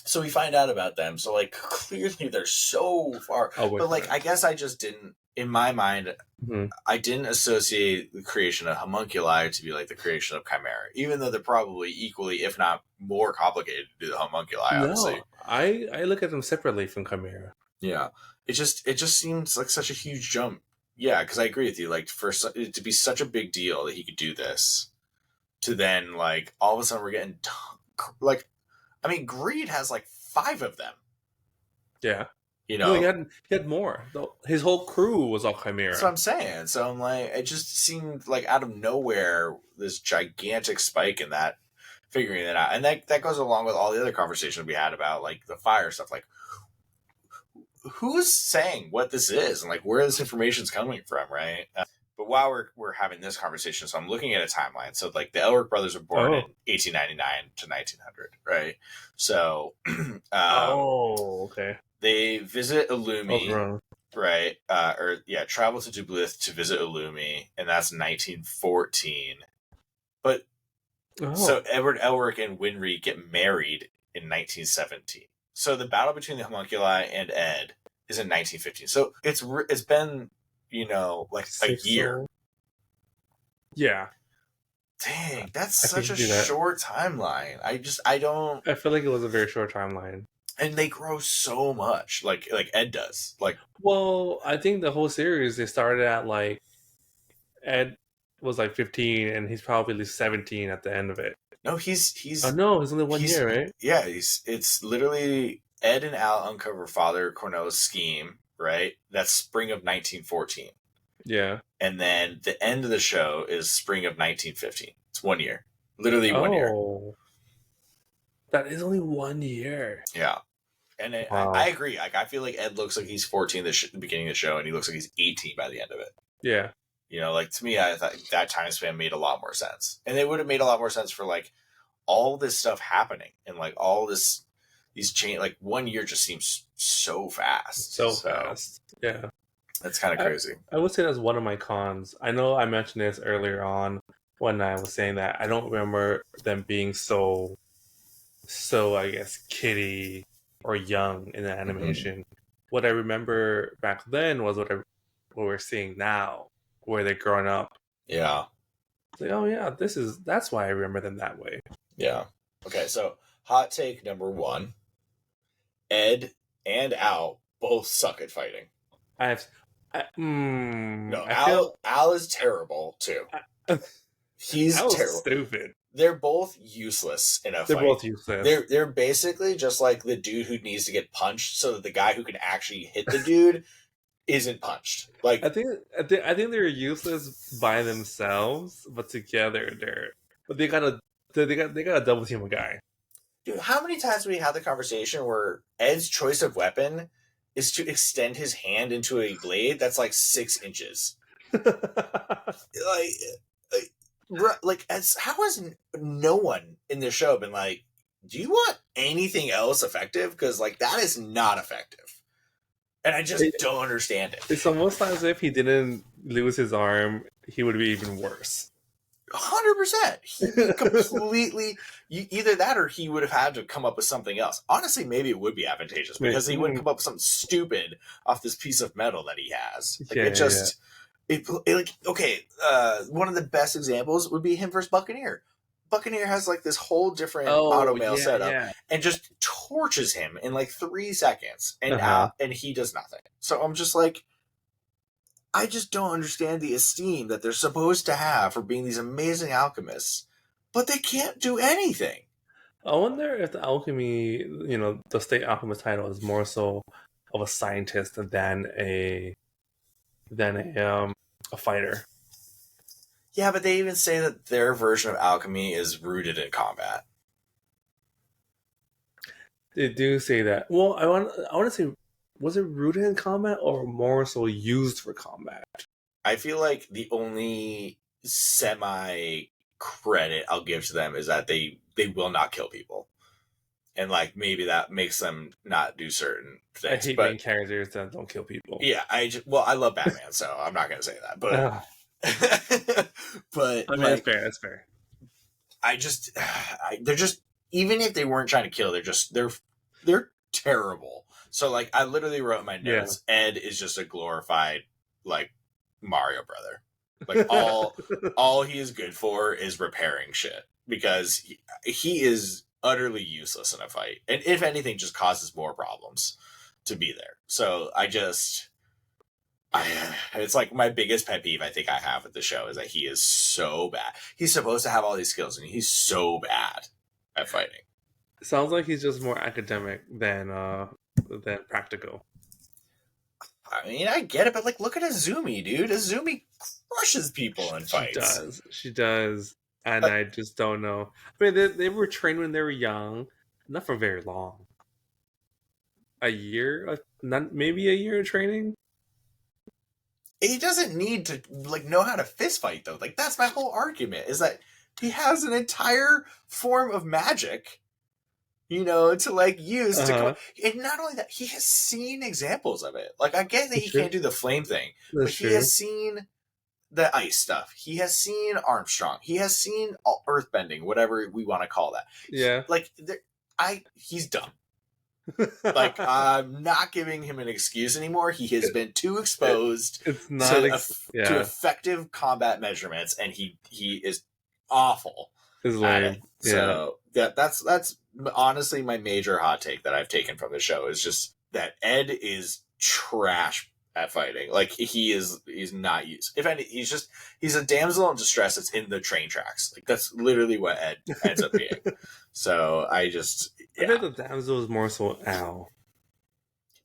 So we find out about them. So like clearly they're so far, but like I guess I just didn't. in my mind, Mm-hmm. I didn't associate the creation of Homunculi to be like the creation of Chimera, even though they're probably equally, if not more complicated to do the Homunculi, obviously. No, I look at them separately from Chimera. Yeah. It just seems like such a huge jump. Yeah, because I agree with you. Like, for it to be such a big deal that he could do this, to then, like, all of a sudden we're getting, like, I mean, Greed has, like, 5 of them. Yeah. You No, know? he had more. His whole crew was all Chimera. That's what I'm saying. So I'm like, it just seemed like out of nowhere, this gigantic spike in that, figuring that out. And that goes along with all the other conversations we had about, like, the fire stuff. Like, who's saying what this is and, like, where this information's coming from, right? But while we're having this conversation, so I'm looking at a timeline. So, like, the Elric brothers were born in 1899 to 1900, right? So, Okay. they visit Illumi, Oh, right? Travel to Dublith to visit Illumi, and that's 1914. But so Edward Elric and Winry get married in 1917. So the battle between the Homunculi and Ed is in 1915. So it's been, like a year. Yeah. Dang, that's such a short timeline. I don't. I feel like it was a very short timeline. And they grow so much, like Ed does. Like, well, I think the whole series they started at like Ed was like 15, and he's probably 17 at the end of it. No, he's. Oh no, it's only 1 year, right? Yeah, it's literally Ed and Al uncover Father Cornella's scheme, right? That's spring of 1914. Yeah, and then the end of the show is spring of 1915. It's 1 year, literally 1 year. That is only 1 year. Yeah. And I agree. Like, I feel like Ed looks like he's 14 at the beginning of the show, and he looks like he's 18 by the end of it. Yeah. Like, to me, I thought that time span made a lot more sense. And it would have made a lot more sense for, like, all this stuff happening and, like, all these change. Like, 1 year just seems so fast. So fast. Yeah. That's kind of crazy. I would say that's one of my cons. I know I mentioned this earlier on when I was saying that I don't remember them being so I guess kiddie or young in the animation. Mm-hmm. What I remember back then was what we're seeing now, where they're growing up. Yeah. It's like, oh yeah, that's why I remember them that way. Yeah. Okay, so hot take number 1. Ed and Al both suck at fighting. Al is terrible too. He's terrible. Stupid. They're both useless in a fight. They're both useless. They're basically just like the dude who needs to get punched so that the guy who can actually hit the dude isn't punched. Like, I think they're useless by themselves, but together they got a double team a guy. Dude, how many times have we had the conversation where Ed's choice of weapon is to extend his hand into a blade that's like 6 inches? How has no one in the show been like, do you want anything else effective? Because, like, that is not effective. And I just don't understand it. It's almost as if he didn't lose his arm, he would be even worse. 100%. He completely, either that or he would have had to come up with something else. Honestly, maybe it would be advantageous because he wouldn't come up with something stupid off this piece of metal that he has. One of the best examples would be him versus Buccaneer. Buccaneer has like this whole different automail setup and just torches him in like 3 seconds, and he does nothing. So I'm just like, I just don't understand the esteem that they're supposed to have for being these amazing alchemists, but they can't do anything. I wonder if the alchemy, the state alchemist title is more so of a scientist than a fighter. Yeah, but they even say that their version of alchemy is rooted in combat. They do say that. Well, I want to say, was it rooted in combat or more so used for combat? I feel like the only semi credit I'll give to them is that they will not kill people. And like maybe that makes them not do certain things. I hate main characters that don't kill people. Yeah, I love Batman, so I'm not going to say that. But but I mean, like, that's fair. They're just, even if they weren't trying to kill, they're terrible. So like I literally wrote in my notes, Ed is just a glorified like Mario Brother. Like all he is good for is repairing shit because he is utterly useless in a fight, and if anything, just causes more problems to be there. So it's like my biggest pet peeve I think I have with the show is that he is so bad. He's supposed to have all these skills, and he's so bad at fighting. Sounds like he's just more academic than practical. I mean, I get it, but like, look at Azumi, dude. Azumi crushes people in fights. She does, and I just don't know. I mean, they were trained when they were young, not for very long. A year, maybe a year of training. He doesn't need to like know how to fist fight though. Like that's my whole argument is that he has an entire form of magic, to like use to. And not only that, he has seen examples of it. Like I get that he can't do the flame thing, but he has seen the ice stuff. He has seen Armstrong. He has seen earthbending, whatever we want to call that. Yeah, he's dumb. Like I'm not giving him an excuse anymore. He has been too exposed to effective combat measurements, and he is awful at it. Yeah. So that's honestly my major hot take that I've taken from the show is just that Ed is trash at fighting. Like he's not used. If any, he's a damsel in distress that's in the train tracks. Like that's literally what Ed ends up being. So I bet the damsel is more so Al.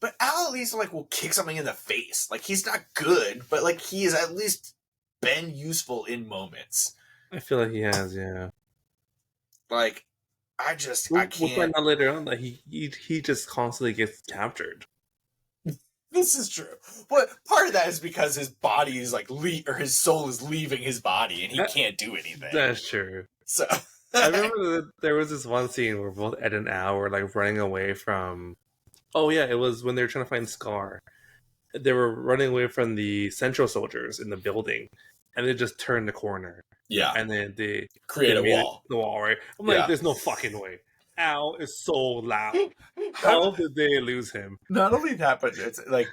But Al at least like will kick something in the face. Like he's not good, but like he has at least been useful in moments. I feel like he has, yeah. Like I can't. We'll find out later on that he just constantly gets captured. This is true. But part of that is because his body is like or his soul is leaving his body and he can't do anything. That's true. So I remember that there was this one scene where both Ed and Al were like running away from. Oh yeah, it was when they were trying to find Scar. They were running away from the Central soldiers in the building, and they just turned the corner. Yeah, and then they create a wall. The wall, right? I'm like, there's no fucking way. Al is so loud. How did they lose him? Not only that, but it's like,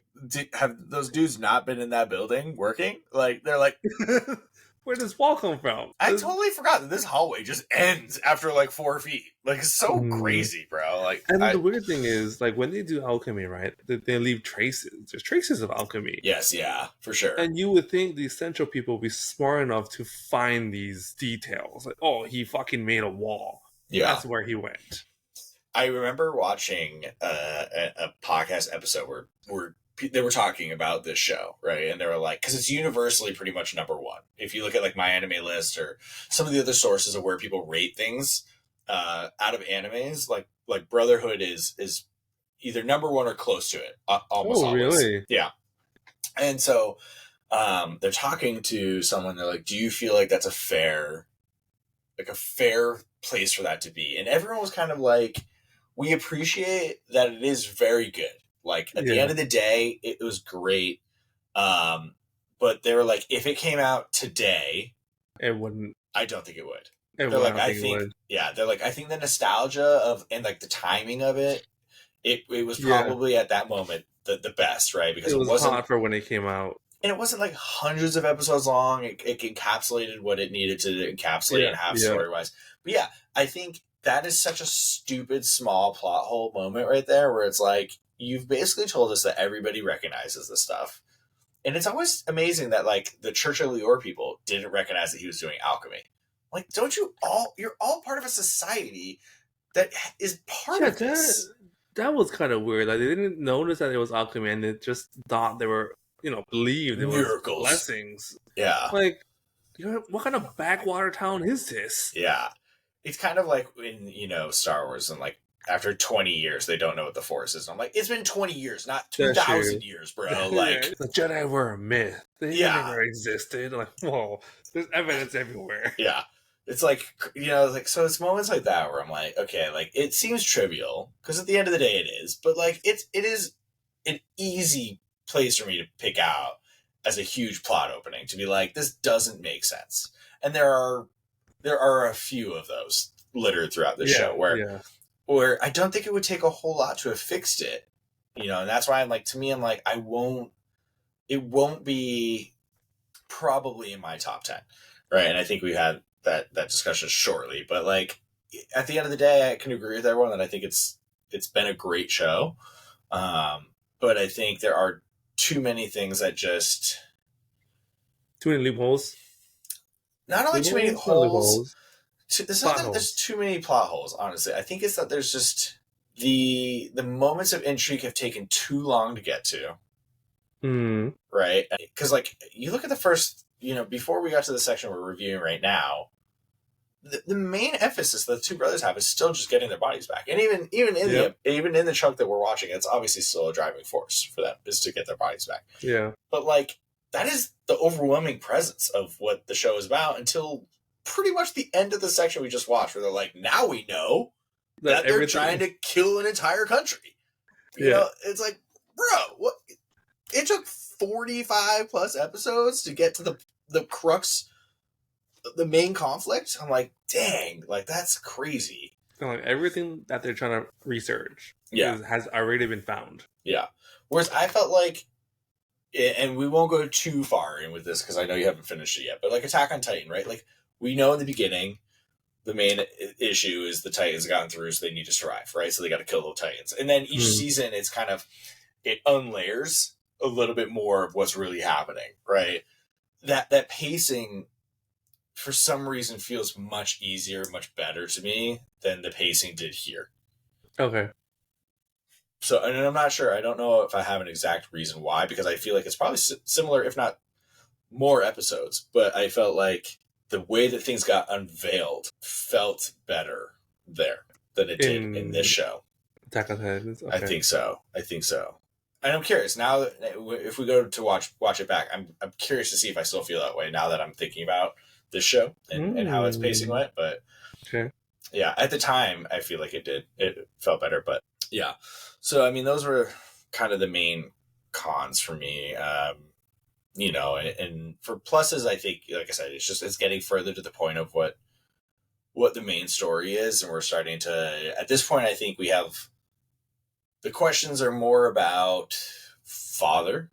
have those dudes not been in that building working? Like they're like. Where does wall come from? I totally forgot that this hallway just ends after like 4 feet. Like it's so crazy, bro. Like, and the weird thing is, like when they do alchemy, right? They leave traces. There's traces of alchemy. Yes, yeah, for sure. And you would think the Central people would be smart enough to find these details. Like, oh, he fucking made a wall. Yeah, that's where he went. I remember watching a podcast episode where they were talking about this show, right? And they were like, because it's universally pretty much number one. If you look at like My Anime List or some of the other sources of where people rate things out of animes, like Brotherhood is either number one or close to it. Almost always. Really? Yeah. And so they're talking to someone. They're like, "Do you feel like that's a fair place for that to be?" And everyone was kind of like, "We appreciate that it is very good. Like at the end of the day, it was great." But they were like, if it came out today, it wouldn't. I don't think it would. They're like, I think they're like, I think the nostalgia and like the timing of it was probably at that moment the best, right? Because it wasn't hot for when it came out. And it wasn't like hundreds of episodes long. It encapsulated what it needed to encapsulate and have story-wise. But yeah, I think that is such a stupid, small plot hole moment right there where it's like, you've basically told us that everybody recognizes this stuff. And it's always amazing that like the Church of Lior people didn't recognize that he was doing alchemy. Like, you're all part of a society that is part of this. That was kind of weird. Like they didn't notice that it was alchemy and they just thought they were, believed it was miracles. Blessings. Yeah. Like, what kind of backwater town is this? Yeah. It's kind of like in, Star Wars and like after 20 years, they don't know what the Force is. And I'm like, it's been 20 years, not 2,000 years, bro. Like the Jedi were a myth. They never existed. Like, whoa, there's evidence everywhere. Yeah. It's like, so it's moments like that where I'm like, okay, like it seems trivial because at the end of the day it is, but like it is an easy place for me to pick out as a huge plot opening to be like, this doesn't make sense. And there are a few of those littered throughout the show where I don't think it would take a whole lot to have fixed it, and that's why I'm like, I won't, it won't be probably in my top 10, right? And I think we had that discussion shortly, but like at the end of the day, I can agree with everyone that I think it's been a great show. But I think there are too many things that just Too many loopholes. not only too many Loopholes or holes. loopholes? It's not Plot that there's holes. too many plot holes. Honestly, I think it's that there's just the moments of intrigue have taken too long to get to. Mm. Right? Because like you look at the first, before we got to the section we're reviewing right now, the main emphasis the two brothers have is still just getting their bodies back, and even in the chunk that we're watching, it's obviously still a driving force for them is to get their bodies back. Yeah, but like that is the overwhelming presence of what the show is about until pretty much the end of the section we just watched, where they're like, now we know that they're trying to kill an entire country. It's like, bro, what? It took 45 plus episodes to get to the crux, the main conflict. I'm like, dang, like that's crazy. So, like everything that they're trying to research has already been found. Yeah. Whereas I felt like, and we won't go too far in with this because I know you haven't finished it yet, but like Attack on Titan, right? Like we know in the beginning, the main issue is the Titans gotten through, so they need to survive, right? So they got to kill the Titans. And then each season, it's kind of, it unlayers a little bit more of what's really happening, right? That pacing, for some reason, feels much easier, much better to me than the pacing did here. Okay. So, and I'm not sure. I don't know if I have an exact reason why, because I feel like it's probably similar, if not more episodes. But I felt like the way that things got unveiled felt better there than it did in this show. Attack on Titan. Okay. I think so. And I'm curious now if we go to watch it back. I'm curious to see if I still feel that way now that I'm thinking about this show and how its pacing went. But yeah, at the time I feel like it did. It felt better, but yeah. So I mean, those were kind of the main cons for me. And for pluses, I think, like I said, it's getting further to the point of what the main story is, and we're starting to. At this point, I think we have. The questions are more about father,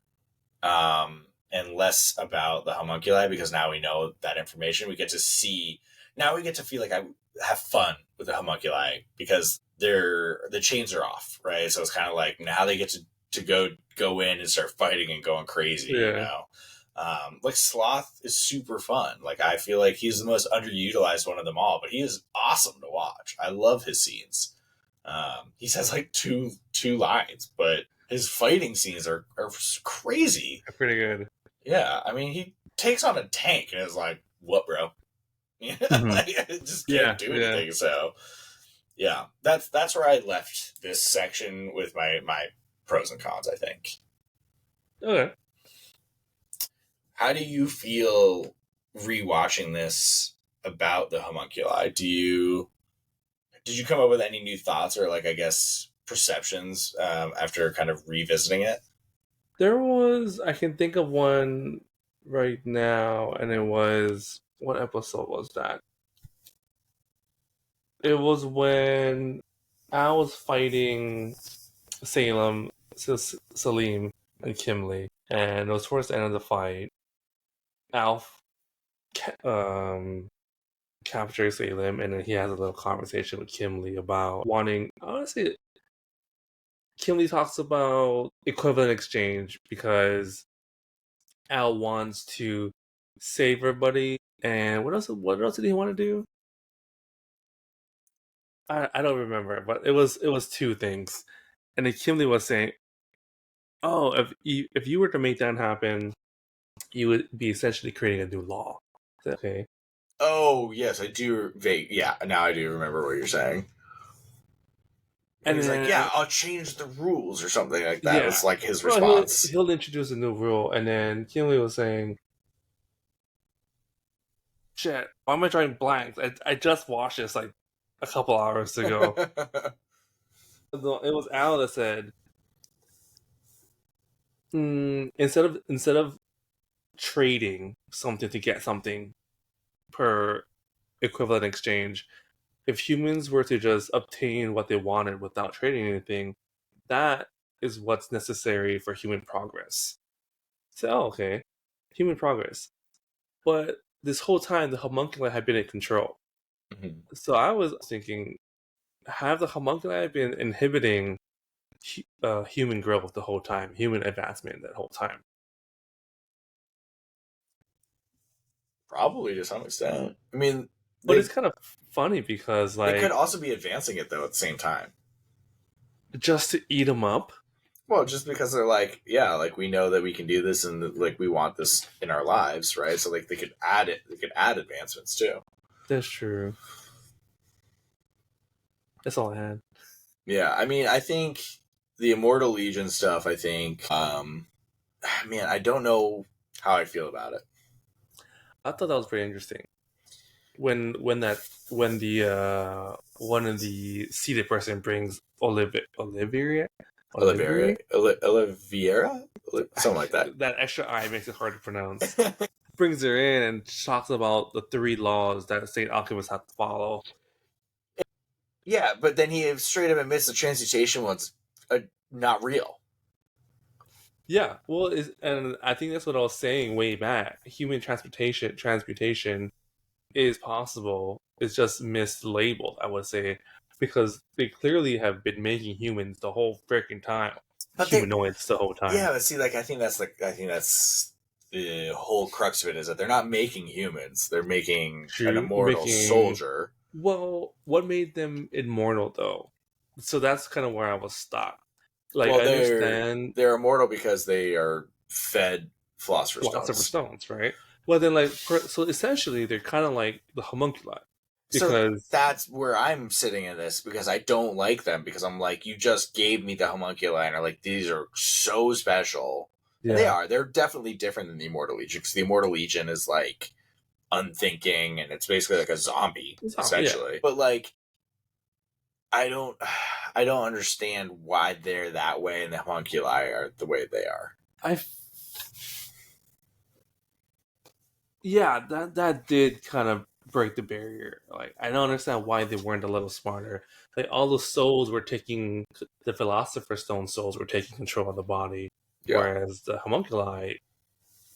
and less about the homunculi, because now we know that information. We get to see, now we get to feel like I have fun with the homunculi because the chains are off, right? So it's kind of like now they get to go in and start fighting and going crazy, like Sloth is super fun. Like I feel like he's the most underutilized one of them all, but he is awesome to watch. I love his scenes. He says like two lines, but his fighting scenes are crazy. They're pretty good. Yeah, I mean, he takes on a tank and is like, "What, bro?" Like, I just can't do anything. So, yeah, that's where I left this section with my pros and cons, I think. Okay. How do you feel rewatching this about the homunculi? Did you come up with any new thoughts or, like, I guess, perceptions after kind of revisiting it? I can think of one right now, and it was, what episode was that? It was when I was fighting Salim, and Kimley, and it was towards the end of the fight. Alf captures Salim, and then he has a little conversation with Kimley about wanting. Honestly, Kimley talks about equivalent exchange because Al wants to save everybody, and what else? What else did he want to do? I don't remember, but it was two things, and then Kimley was saying, "Oh, if you were to make that happen, you would be essentially creating a new law." Okay. Oh yes, I do. Yeah, now I do remember what you're saying. And he's like, "Yeah, I'll change the rules" or something like that. It's like his response. He'll introduce a new rule, and then Kimley was saying, "Shit, why am I drawing blanks? I just watched this like a couple hours ago." It was Al that said, instead of trading something to get something per equivalent exchange, if humans were to just obtain what they wanted without trading anything, that is what's necessary for human progress. Say, oh, okay, human progress. But this whole time, the homunculi had been in control. Mhm. So I was thinking, have the homunculi been inhibiting human growth the whole time, human advancement that whole time? Probably to some extent. I mean, But it's they kind of funny because, they could like, also be advancing it though at the same time. just to eat them up. Well, just because they're like, yeah, like we know that we can do this and like we want this in our lives, right? So like they could add it, they could add advancements too. That's true. That's all I had. Yeah, I mean, I think the Immortal Legion stuff, I think, man, I don't know how I feel about it. I thought that was very interesting. When the one of the seated person brings Oliveira, Oliveri, Oliveira, something like that. that extra I makes it hard to pronounce. Brings her in and talks about the 3 laws that Saint Alchemist have to follow. Yeah, but then he straight up admits the transmutation one's not real. Yeah, well, and I think that's what I was saying way back. Human transmutation is possible. It's just mislabeled, I would say, because they clearly have been making humans the whole freaking time, But they, humanoids the whole time. yeah, but see, like I think that's the whole crux of it is that they're not making humans; they're making an True, immortal making soldier. well, what made them immortal though? So that's kind of where I was stuck. Like Well, I understand they're immortal because they are fed philosopher's philosopher stones. stones, right? Well, then so essentially they're kind of like the homunculi So because that's where I'm sitting in this because I don't like them because I'm like, you just gave me the homunculi and are like, these are so special. And they yeah, are. They're definitely different than the Immortal Legion because the Immortal Legion is like unthinking and it's basically like a zombie, yeah. essentially. But like, I don't I don't understand why they're that way and the homunculi are the way they are. I yeah, that did kind of break the barrier. Like I don't understand why they weren't a little smarter. Like all the souls were taking the philosopher's stone souls were taking control of the body, Yeah. whereas the homunculi,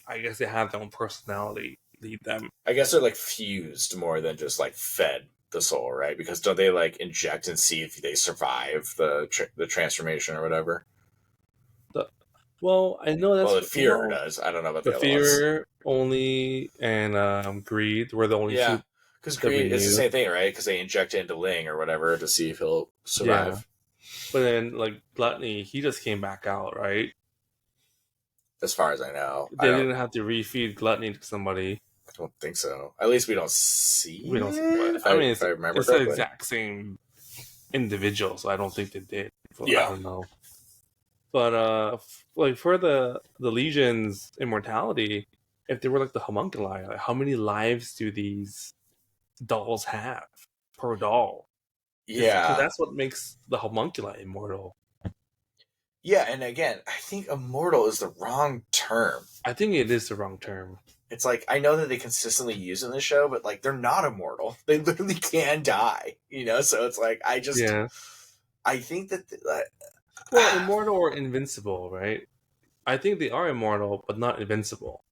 I guess they have their own personality lead them. I guess they're like fused more than just like fed the soul, right? Because don't they like inject and see if they survive the transformation or whatever? The, well, I know Well, that's the fear does. I don't know about the the other ones. fear only and greed were the only Yeah, two because that we greed it's the knew. same thing, right? Because they inject it into Ling or whatever to see if he'll Yeah, survive. but then like gluttony, he just came back out, right? As far as I know, They didn't have to refeed gluttony to somebody. I don't think so. At least we don't We see don't. it, I mean, if I remember it's the correctly. exact same individual, so I don't think they did. Well, I Yeah, don't know, but like for the Legion's immortality, if they were like the homunculi, like how many lives do these dolls have per doll? Because yeah, that's what makes the homunculi immortal. yeah. And again, I think immortal is the wrong term. I think it is the wrong term. It's like I know that they consistently use it in the show, but like they're not immortal. They literally can die, you know. So it's like Yeah. I think that Well, immortal or invincible, right? I think they are immortal, but not invincible.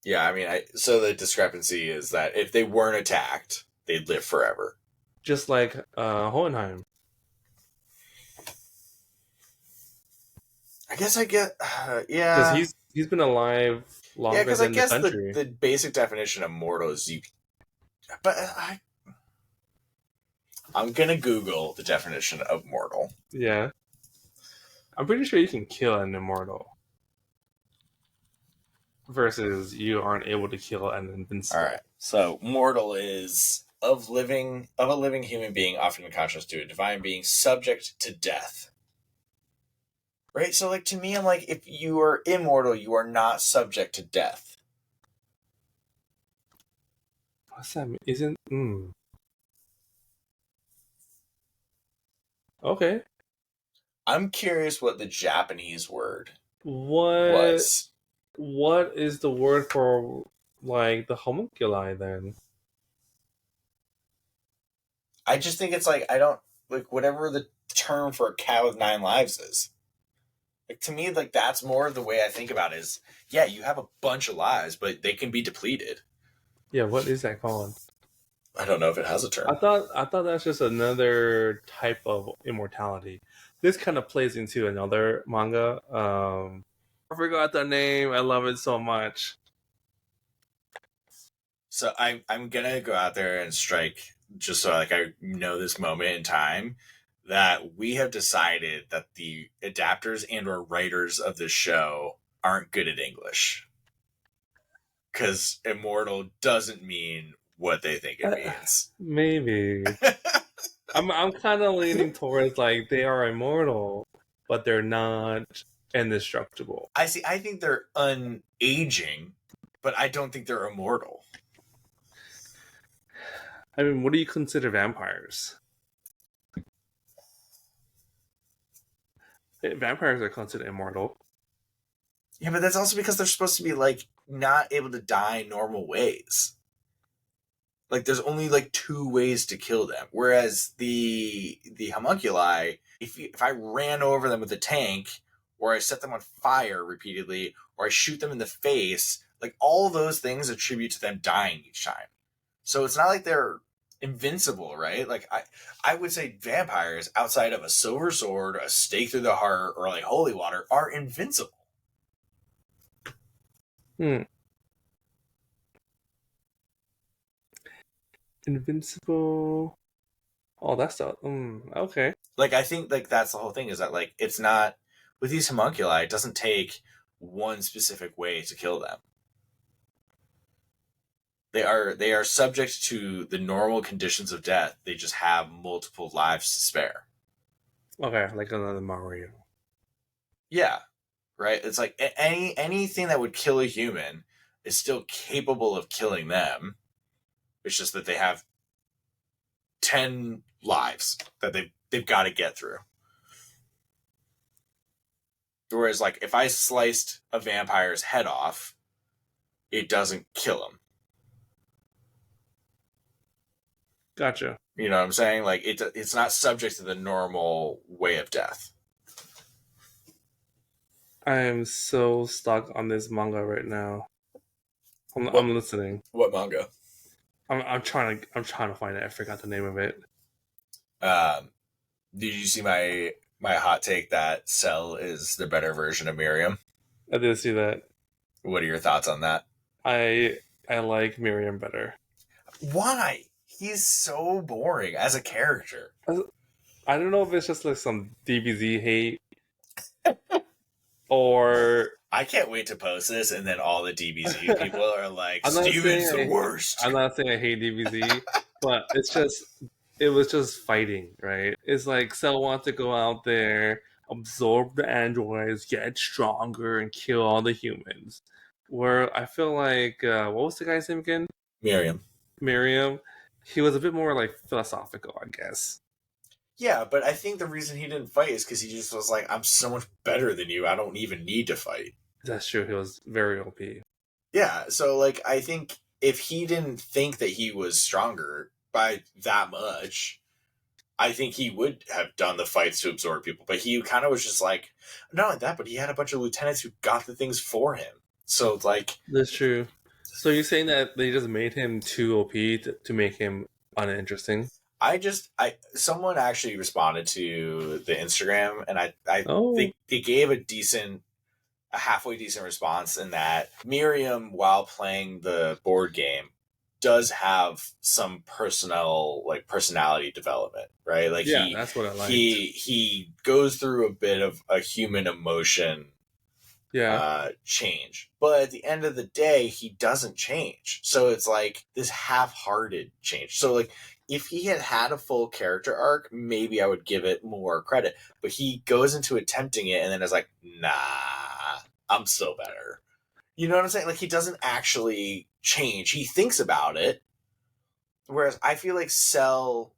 yeah. I mean, so the discrepancy is that if they weren't attacked, they'd live forever. Just like Hohenheim. I guess I get, Because yeah, he's been alive yeah. longer Because I than the guess country. the basic definition of mortal is you, but I'm gonna Google the definition of mortal. Yeah. I'm pretty sure you can kill an immortal. Versus you aren't able to kill an All invincible. right. So mortal is of a living human being, often unconscious to a divine being, subject to death. Right? So like to me, I'm like, if you are immortal, you are not subject to death. What's that mean? Isn't okay. I'm curious what the Japanese word What was. what is the word for like the homunculi then? I just think it's like I don't like whatever the term for a cat with 9 lives is. Like, to me, like, that's more of the way I think about it is, yeah, you have a bunch of lives, but they can be depleted. Yeah, what is that called? I don't know if it has a term. I thought that's just another type of immortality. This kind of plays into another manga. I forgot the name. I love it so much. So I'm gonna go out there and strike, just so like I know this moment in time, that we have decided that the adapters and or writers of this show aren't good at English. Because immortal doesn't mean what they think it means. Maybe. I'm kind of leaning towards like they are immortal, but they're not indestructible. I see. I think they're unaging, but I don't think they're immortal. I mean, what do you consider vampires? Vampires are considered immortal. Yeah, but that's also because they're supposed to be like not able to die normal ways. Like, there's only like 2 ways to kill them, whereas the homunculi, if I ran over them with a tank, or I set them on fire repeatedly, or I shoot them in the face, like, all those things attribute to them dying each time. So it's not like they're invincible, right? Like, I would say vampires, outside of a silver sword, a stake through the heart, or like holy water, are invincible. Invincible. Oh, that's the okay. Like, I think like that's the whole thing, is that like it's not, with these homunculi, it doesn't take one specific way to kill them. They are subject to the normal conditions of death. They just have multiple lives to spare. Okay, like another Mario. Yeah, right. It's like anything that would kill a human is still capable of killing them. It's just that they have 10 lives that they've got to get through. Whereas, like, if I sliced a vampire's head off, it doesn't kill him. Gotcha. You know what I'm saying? Like, it's not subject to the normal way of death. I am so stuck on this manga right now. I'm listening. What manga? I'm trying to find it. I forgot the name of it. Did you see my hot take that Cell is the better version of Miriam? I did see that. What are your thoughts on that? I like Miriam better. Why? He's so boring as a character. I don't know if it's just like some DBZ hate or I can't wait to post this, and then all the DBZ people are like, Steven's the worst. I'm not saying I hate DBZ, but it was just fighting, right? It's like Cell wants to go out there, absorb the androids, get stronger, and kill all the humans. Where I feel like, what was the guy's name again? Miriam. He was a bit more like philosophical, I guess. Yeah, but I think the reason he didn't fight is because he just was like, I'm so much better than you. I don't even need to fight. That's true. He was very OP. Yeah, so like I think if he didn't think that he was stronger by that much, I think he would have done the fights to absorb people. But he kind of was just like, not only that, but he had a bunch of lieutenants who got the things for him. So it's like, that's true. So you're saying that they just made him too OP to make him uninteresting? Someone actually responded to the Instagram, and I think they gave a halfway decent response, in that Miriam, while playing the board game, does have some personality development, right? Like, yeah, that's what I like. He goes through a bit of a human emotion change, but at the end of the day, he doesn't change. So it's like this half-hearted change. So like, if he had a full character arc, maybe I would give it more credit. But he goes into attempting it and then is like, nah, I'm still better. You know what I'm saying? Like, he doesn't actually change. He thinks about it. Whereas I feel like Cell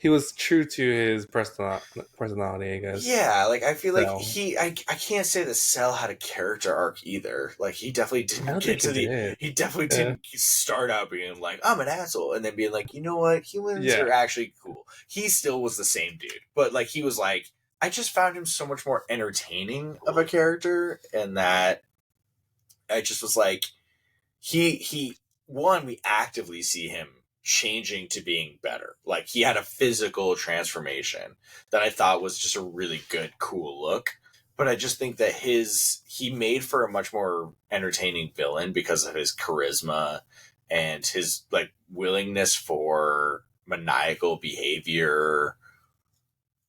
He was true to his personality, I guess. Yeah, like I feel like So I can't say that Cell had a character arc either. Like he definitely I didn't don't get think to he the did. he definitely Yeah. didn't start out being like I'm an asshole and then being like, you know what, humans Yeah. are actually cool. He still was the same dude, but like he was like I just found him so much more entertaining of a character, and that I just was like he one, we actively see him changing to being better. Like he had a physical transformation that I thought was just a really good, cool look. But I just think that he made for a much more entertaining villain because of his charisma and his like willingness for maniacal behavior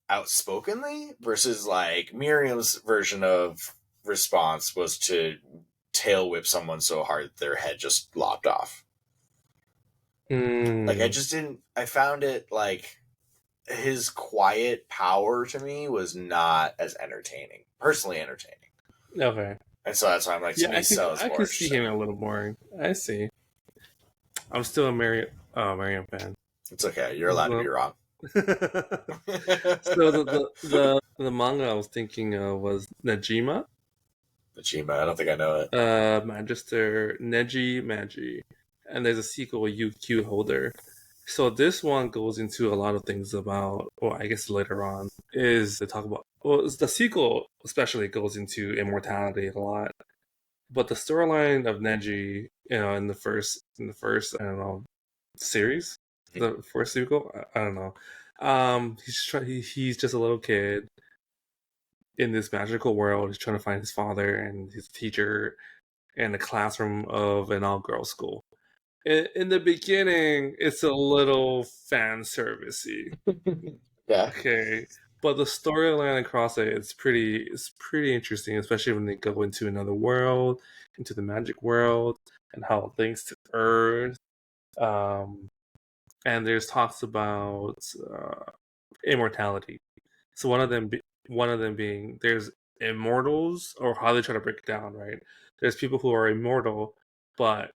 outspokenly, versus like Miriam's version of response was to tail whip someone so hard that their head just lopped off. Like I Mm, just didn't. I found it like his quiet power to me was not as entertaining, personally entertaining, okay. and so that's why I'm like, to Yeah, me, Cell is I more could see him interesting. a little boring. I see. I'm still a Marion fan. It's okay. You're allowed to be Well, wrong. so the manga I was thinking of was Najima, The Chima, I don't think I know it. Magister Neji Magi, and there's a sequel, UQ Holder. So this one goes into a lot of things about, well, I guess later on is they talk about. Well, the sequel especially goes into immortality a lot, but the storyline of Neji, in the first, I don't know, series, the first sequel, I don't know. He's just a little kid in this magical world. He's trying to find his father and his teacher in a classroom of an all-girls school. In the beginning, it's a little fan servicey, Yeah, okay, but the storyline across it's pretty interesting, especially when they go into another world, into the magic world, and how it links to Earth. Um, and there's talks about immortality. So one of them being there's immortals, or how they try to break it down, right? There's people who are immortal but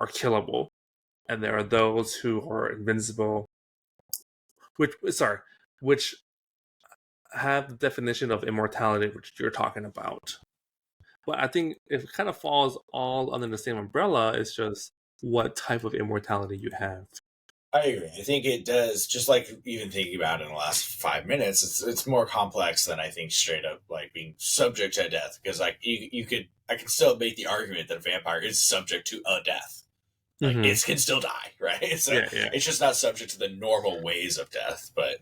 are killable, and there are those who are invincible, which have the definition of immortality which you're talking about. But I think it kind of falls all under the same umbrella. It's just what type of immortality you have. I agree. I think it does. Just like even thinking about it in the last 5 minutes, it's more complex than I think straight up like being subject to death. Because like you could, I can still make the argument that a vampire is subject to a death. Like Mm-hmm. it can still die, right? So Yeah, yeah. it's just not subject to the normal ways of death. But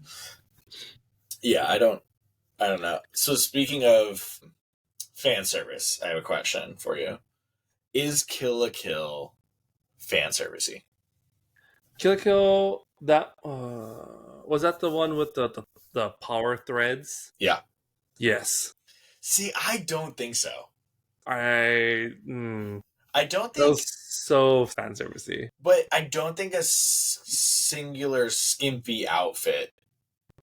yeah, I don't know. So speaking of fan service, I have a question for you. Is Kill la Kill fan servicey? Kill la Kill. That was that the one with the power threads? Yeah. Yes. See, I don't think so. I mm, I don't that think, was so fan servicey. but I don't think a singular skimpy outfit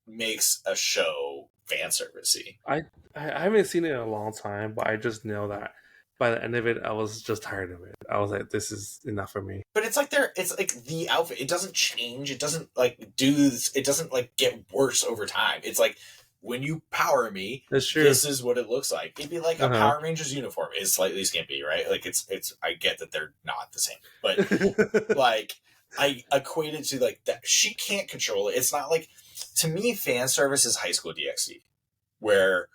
makes a show fan servicey. I I haven't seen it in a long time, but I just know that by the end of it, I was just tired of it. I was like, this is enough for me. But it's like it's like the outfit. It doesn't change. It doesn't like do this. It doesn't like get worse over time. It's like when you power me, That's true. this is what it looks like. It'd be like a Uh Power Rangers uniform is slightly skimpy, right? Like it's. I get that they're not the same, but huh. like I equated to like that. She can't control it. It's not like, to me, fan service is High School DxD, where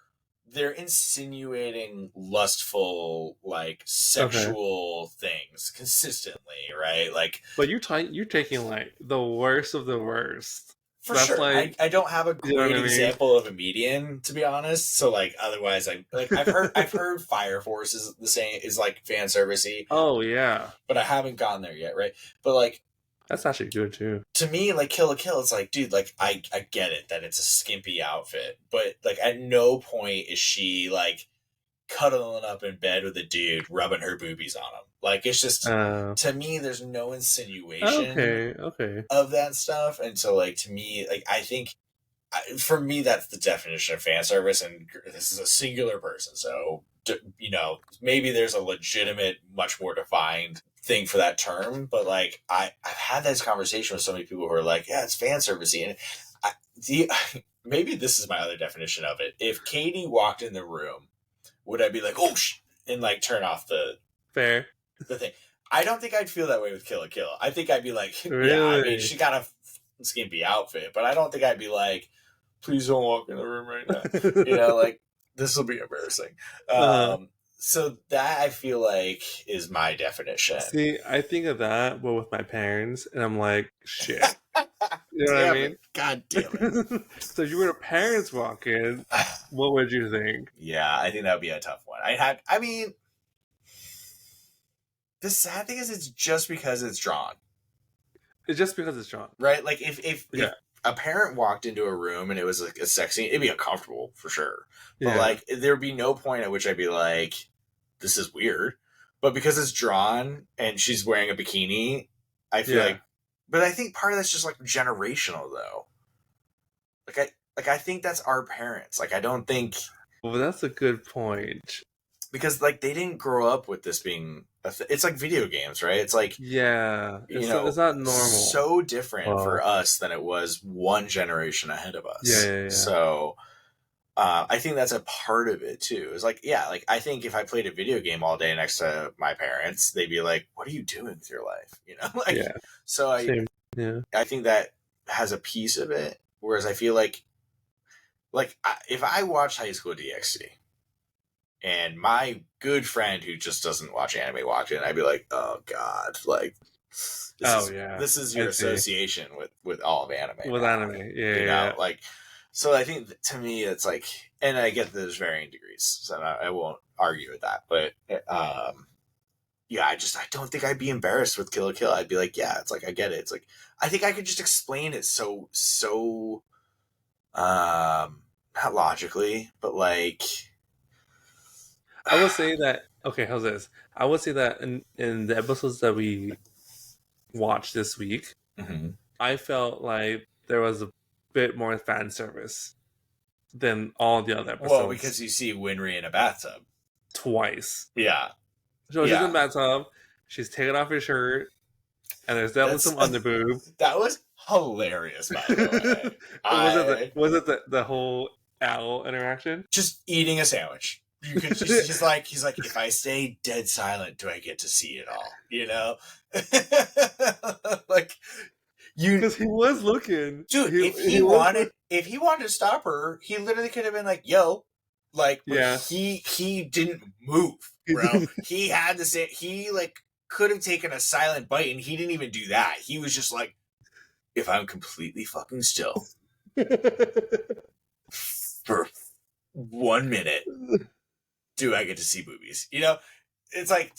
they're insinuating lustful, like Okay. sexual things consistently, right? Like But you're taking like the worst of the worst. for That's sure. like, I don't have a you know what great I mean? example of a median, to be honest. So like otherwise I like I've heard Fire Force is the same, is like fan servicey, Oh yeah, but I haven't gone there yet, right? But like that's actually good too. to me, like Kill la Kill, it's like, dude, like I get it that it's a skimpy outfit, but like at no point is she like cuddling up in bed with a dude, rubbing her boobies on him. Like it's just, Uh, to me, there's no insinuation okay, okay. of that stuff, and so like to me, like I think for me that's the definition of fan service, and this is a singular person, so you know maybe there's a legitimate, much more defined thing for that term, but like I've had this conversation with so many people who are like, yeah, it's fan servicey, and Maybe this is my other definition of it. If Katie walked in the room, would I be like, oh, and like turn off the thing? I don't think I'd feel that way with Kill la Kill. I think I'd be like, Really? yeah, I mean, she got a skimpy outfit, but I don't think I'd be like, please don't walk in the room right now. You know, like, this will be embarrassing. So that I feel like is my definition. See, I think of that, but with my parents, and I'm like, shit. You know what I mean? God damn it. So if you were to parents walk in, what would you think? Yeah, I think that would be a tough one. I mean, the sad thing is it's just because it's drawn. It's just because it's drawn. Right? Like, if a parent walked into a room and it was like a sex scene, it'd be uncomfortable for sure. But like, there would be no point at which I'd be like, this is weird. But because it's drawn and she's wearing a bikini, I feel like, but I think part of that's just like generational though. I think that's our parents. Like, I don't think. Well, that's a good point. Because like they didn't grow up with this being it's like video games, right? It's like, it's not normal. So different for us than it was one generation ahead of us. Yeah. So I think that's a part of it too. It's like, like I think if I played a video game all day next to my parents, they'd be like, "What are you doing with your life?" You know, like. Yeah. So I think that has a piece of it. Whereas I feel like if I watch High School DxD. And my good friend who just doesn't watch anime watch it, I'd be like, oh God, like this is your association with all of anime. With anime. Yeah. Like, so I think to me it's like, and I get that there's varying degrees, so I won't argue with that. But I don't think I'd be embarrassed with Kill la Kill. I'd be like, yeah, it's like I get it. It's like I think I could just explain it so not logically, but like. I would say that, okay, how's this? I would say that in the episodes that we watched this week, I felt like there was a bit more fan service than all the other episodes. Well, because you see Winry in a bathtub. Twice. Yeah. So she's in the bathtub, she's taking off her shirt, and there's definitely some underboob. That was hilarious, by the way. Was it the whole owl interaction? Just eating a sandwich. You could just, he's like, if I stay dead silent, do I get to see it all? You know, like because he was looking, dude. If he wanted to stop her, he literally could have been like, "Yo," like, he didn't move, bro. He had to say he like could have taken a silent bite, and he didn't even do that. He was just like, "If I'm completely fucking still for 1 minute." Do I get to see boobies? You know, it's like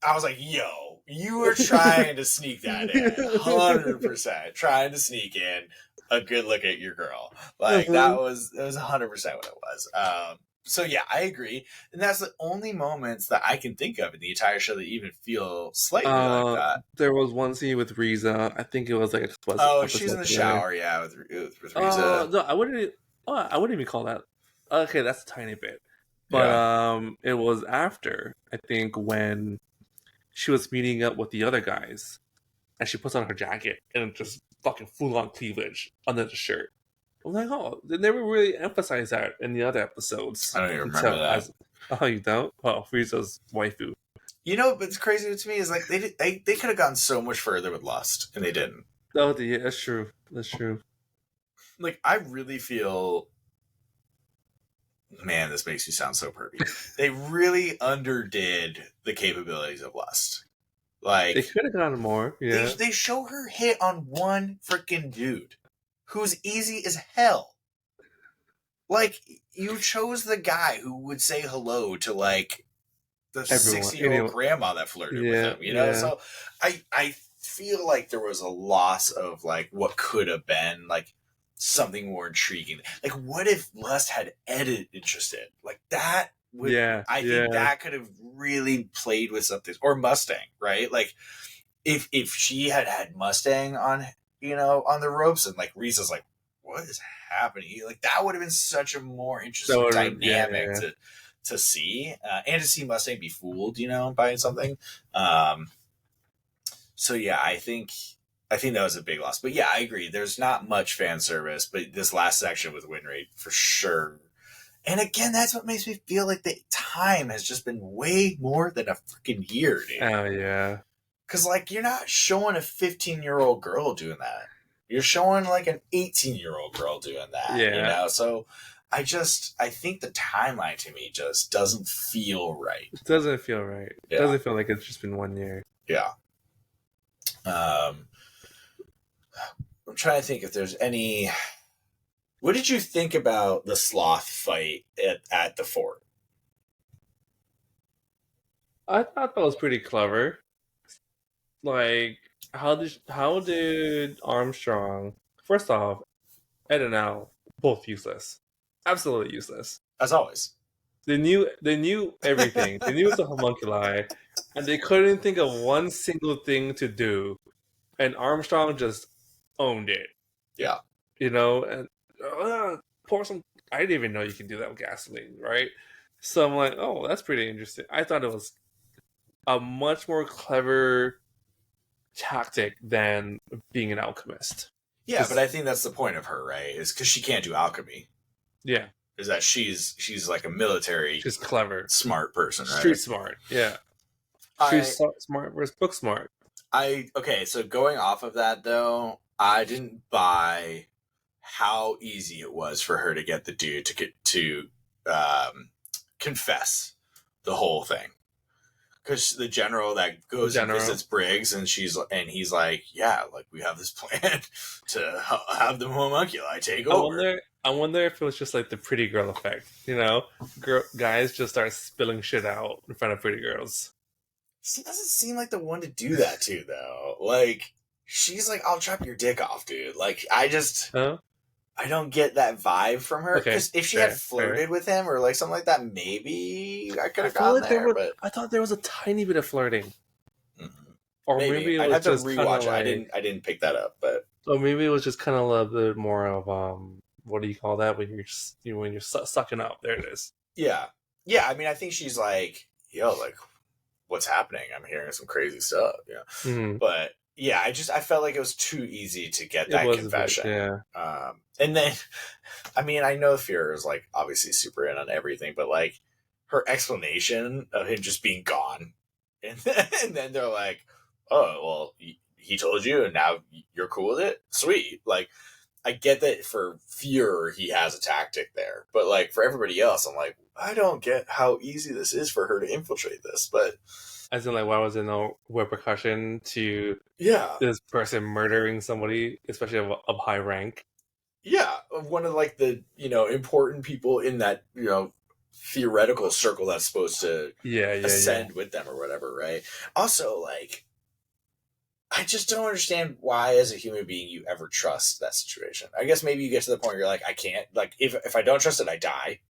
I was like, "Yo, you were trying to sneak that in, 100%, trying to sneak in a good look at your girl." Like that was 100% what it was. So yeah, I agree, and that's the only moments that I can think of in the entire show that even feel slightly like that. There was one scene with Riza. I think it was like she's in the shower, with Riza. No, I wouldn't even call that. Okay, that's a tiny bit. But it was after, I think, when she was meeting up with the other guys, and she puts on her jacket and just fucking full-on cleavage under the shirt. I'm like, oh, they never really emphasized that in the other episodes. I don't even remember that. Oh, you don't? Oh, Frieza's waifu. You know, what's crazy to me is like they could have gone so much further with Lust, and they didn't. Oh, yeah, that's true. That's true. Like, I really feel. Man, this makes me sound so pervy. They really underdid the capabilities of Lust. Like, they could have gotten more. Yeah, they show her hit on one freaking dude who's easy as hell. Like, you chose the guy who would say hello to like the 60-year-old grandma that flirted with him. You know, so I feel like there was a loss of like what could have been like. Something more intriguing. Like, what if Lust had Ed interested? Like, that would, I think that could have really played with something. Or Mustang, right? Like, if she had Mustang on, on the ropes, and like Riza's like, what is happening? Like, that would have been such a more interesting dynamic to see, and to see Mustang be fooled, by something. So yeah, I think I think that was a big loss. But yeah, I agree. There's not much fan service, but this last section with win rate for sure. And again, that's what makes me feel like the time has just been way more than a freaking year, dude. Oh yeah. Because like you're not showing a 15-year-old girl doing that. You're showing like an 18-year-old girl doing that. Yeah. You know, so I think the timeline to me just doesn't feel right. It doesn't feel right. Yeah. It doesn't feel like it's just been 1 year. Yeah. I'm trying to think if there's any. What did you think about the Sloth fight at the fort? I thought that was pretty clever. Like, how did Armstrong? First off, Ed and Al both useless, absolutely useless. As always, they knew everything. They knew it was a homunculi, and they couldn't think of one single thing to do. And Armstrong just owned it. Yeah, you know, and pour some. I didn't even know you can do that with gasoline, right? So I'm like, oh, that's pretty interesting. I thought it was a much more clever tactic than being an alchemist. Yeah, but I think that's the point of her, right? Is because she can't do alchemy. Yeah, is that she's like a military, she's clever, smart person, right? Street smart, yeah. Street smart versus book smart. Okay, so going off of that though, I didn't buy how easy it was for her to get the dude to confess the whole thing. Because the general that goes and visits Briggs, and he's like, yeah, like we have this plan to have the homunculi take over. I wonder if it was just like the pretty girl effect, you know, guys just start spilling shit out in front of pretty girls. She doesn't seem like the one to do that to, though. Like, she's like, I'll chop your dick off, dude. Like, I don't get that vibe from her. Because if she had flirted with him or like something like that, maybe I could have gone there. But I thought there was a tiny bit of flirting. Mm-hmm. Or maybe I'd have to rewatch it. I didn't pick that up, but or maybe it was just kind of a little bit more of what do you call that when you're sucking up? There it is. Yeah. I mean, I think she's like, yo, like, what's happening? I'm hearing some crazy stuff. Yeah. Mm-hmm. But yeah, I felt like it was too easy to get that confession. Yeah. And then, I mean, I know Führer is like obviously super in on everything, but like her explanation of him just being gone, and then they're like, oh, well, he told you, and now you're cool with it. Sweet. Like, I get that for Führer, he has a tactic there, but like for everybody else, I'm like, I don't get how easy this is for her to infiltrate this. But as in, like, why was there no repercussion to this person murdering somebody, especially of high rank? Yeah, one of like the important people in that theoretical circle that's supposed to ascend with them or whatever, right? Also, like, I just don't understand why, as a human being, you ever trust that situation. I guess maybe you get to the point where you're like, I can't. Like, if I don't trust it, I die.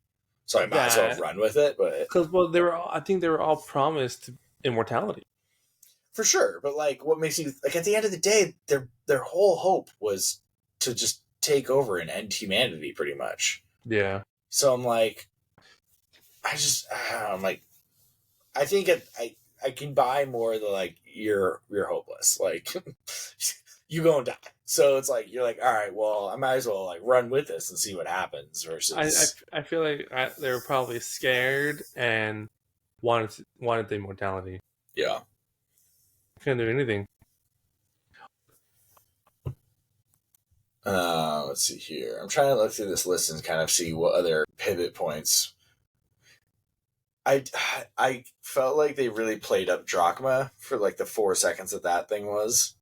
So I might as well run with it. But because I think they were all promised immortality. For sure, but like, what makes you like? At the end of the day, their whole hope was to just take over and end humanity, pretty much. Yeah. So I'm like, I think I can buy more the like you're hopeless, like you gonna die. So it's like you're like, all right, well, I might as well like run with this and see what happens. Versus, I feel like they were probably scared and wanted the immortality. Yeah. Can't do anything. Let's see here. I'm trying to look through this list and kind of see what other pivot points. I felt like they really played up Drachma for like the 4 seconds that thing was.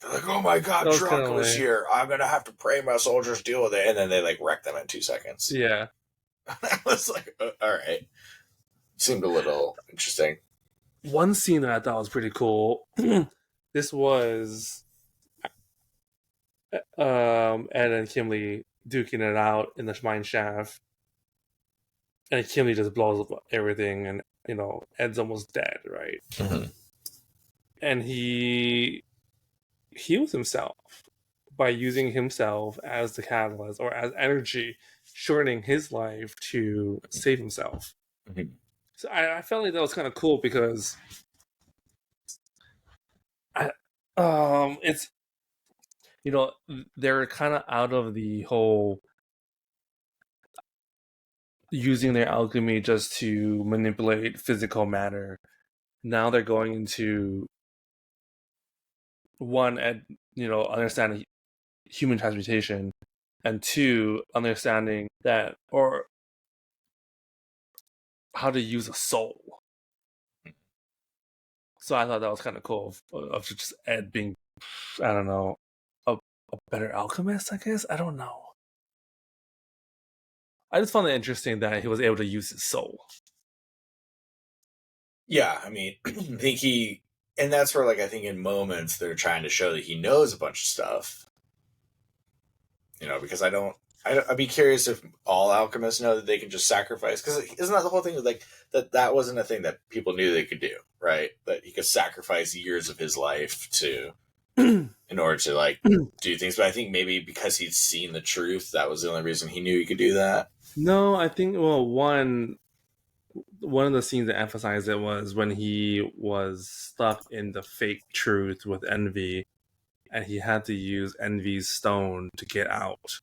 They're like, oh my god, Drachma's here. I'm gonna have to pray my soldiers deal with it, and then they like wreck them in 2 seconds. Yeah. I was like, all right. Seemed a little interesting. One scene that I thought was pretty cool. This was Ed and Kimley duking it out in the mine shaft, and Kimley just blows up everything, and Ed's almost dead, right? Mm-hmm. And he heals himself by using himself as the catalyst or as energy, shortening his life to save himself. Mm-hmm. So I felt like that was kind of cool because they're kind of out of the whole using their alchemy just to manipulate physical matter. Now they're going into one at understanding human transmutation, and two, understanding that or how to use a soul. So I thought that was kind of cool of just Ed being, I don't know, a better alchemist, I guess. I don't know. I just found it interesting that he was able to use his soul. Yeah, I mean, I think and that's where, like, I think in moments they're trying to show that he knows a bunch of stuff. Because I'd be curious if all alchemists know that they can just sacrifice. Because isn't that the whole thing? Like, that wasn't a thing that people knew they could do, right? That he could sacrifice years of his life in order to, like, do things. But I think maybe because he'd seen the truth, that was the only reason he knew he could do that. No, I think, one of the scenes that emphasized it was when he was stuck in the fake truth with Envy, and he had to use Envy's stone to get out.